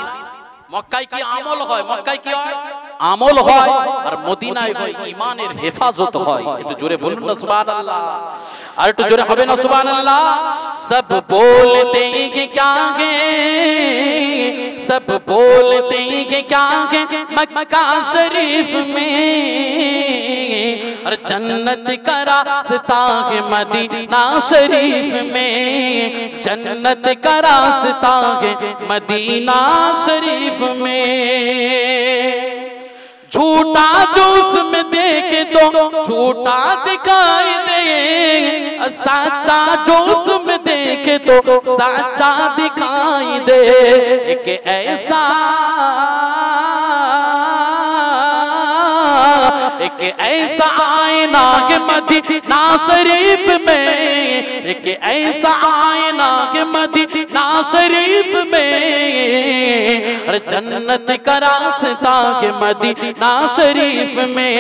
মক্কায় কি আমল হয়, মক্কায় কি হয় আমল হয়, আর মদিনায় হয় ঈমানের হেফাজত হয়। একটু জোরে বলুন না সুবহানাল্লাহ, আর একটু জোরে হবে না সুবহানাল্লাহ। सब बोलते हैं कि क्या है, सब बोलते हैं कि क्या है मक्का शरीफ में, और जन्नत का रास्ता है मदीना शरीफ में, जन्नत का रास्ता है मदीना शरीफ में। झूठा जो उसमें देखे तो झूठा दिखाई दे, सच्चा जो उसमें देखे तो सच्चा दिखाई दे। एक ऐसा आईना के मदीना शरीफ में, एक ऐसा आईना के मदीना शरीफ में, अरे जन्नत का रास्ता के मदीना शरीफ में,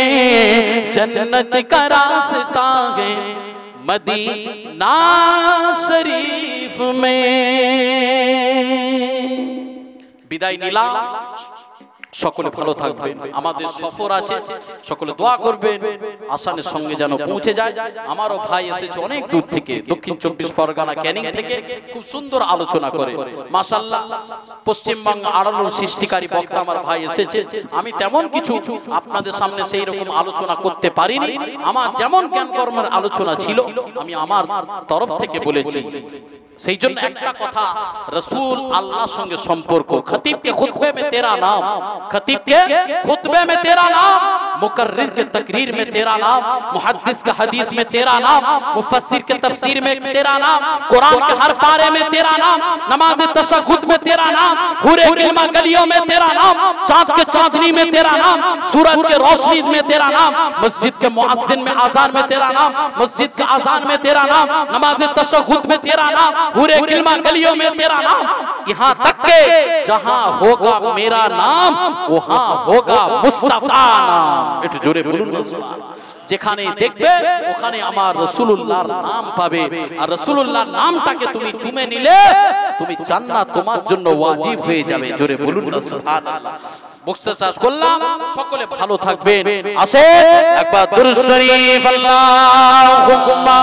जन्नत का रास्ता है मदीना शरीफ में। বিদায় নিলাম। সকলে ভালো থাকবেন। আমাদের সফর আছে, সকলে দোয়া করবেন আসানের সঙ্গে যেন পৌঁছে যায়। আমারও ভাই এসেছে অনেক দূর থেকে, দক্ষিণ 24 পরগনা ক্যানিং থেকে, খুব সুন্দর আলোচনা করে মাশাআল্লাহ। পশ্চিমবঙ্গ আড়ালোর সৃষ্টিকারী বক্তা আমার ভাই এসেছে। আমি তেমন কিছু আপনাদের সামনে সেই রকম আলোচনা করতে পারিনি। আমার যেমন জ্ঞান কর্মের আলোচনা ছিল আমি আমার তরফ থেকে বলেছি। সেই জন্য একটা কথা, रसूल अल्लाह संगे संपर्क, खतीब के खुतबे में तेरा नाम, खतीब के खुतबे में तेरा नाम, मुकर्रिर के तकरीर में तेरा नाम, मुहद्दिस के हदीस में तेरा नाम, मुफस्सिर के तफसीर में तेरा नाम, कुरान के हर पारे में तेरा नाम, नमाज तशहुद में तेरा नाम, हुरे किल्मा गलियों में तेरा नाम, चांद के चांदनी में तेरा नाम, सूरज के रोशनी में तेरा नाम, मस्जिद के मुअज्जिन में आजान में तेरा नाम, मस्जिद के आजान में तेरा नाम, नमाज तशहुद में तेरा नाम, पूरे किल्मा गलियों में तेरा नाम, यहाँ तक के जहाँ होगा मेरा नाम वहाँ होगा मुस्तफा नाम। একটু জোরে বলুন না সুবহান। যেখানে দেখবে ওখানে আমার রাসূলুল্লাহর নাম পাবে, আর রাসূলুল্লাহর নামটাকে তুমি চুমে নিলে তুমি জান্নাত তোমার জন্য ওয়াজিব হয়ে যাবে। জোরে বলুন না সুবহানাল্লাহ। বক্তব্য শেষ করলাম, সকলে ভালো থাকবেন। আসে একবার দুরূদ শরীফ আল্লাহুম্মা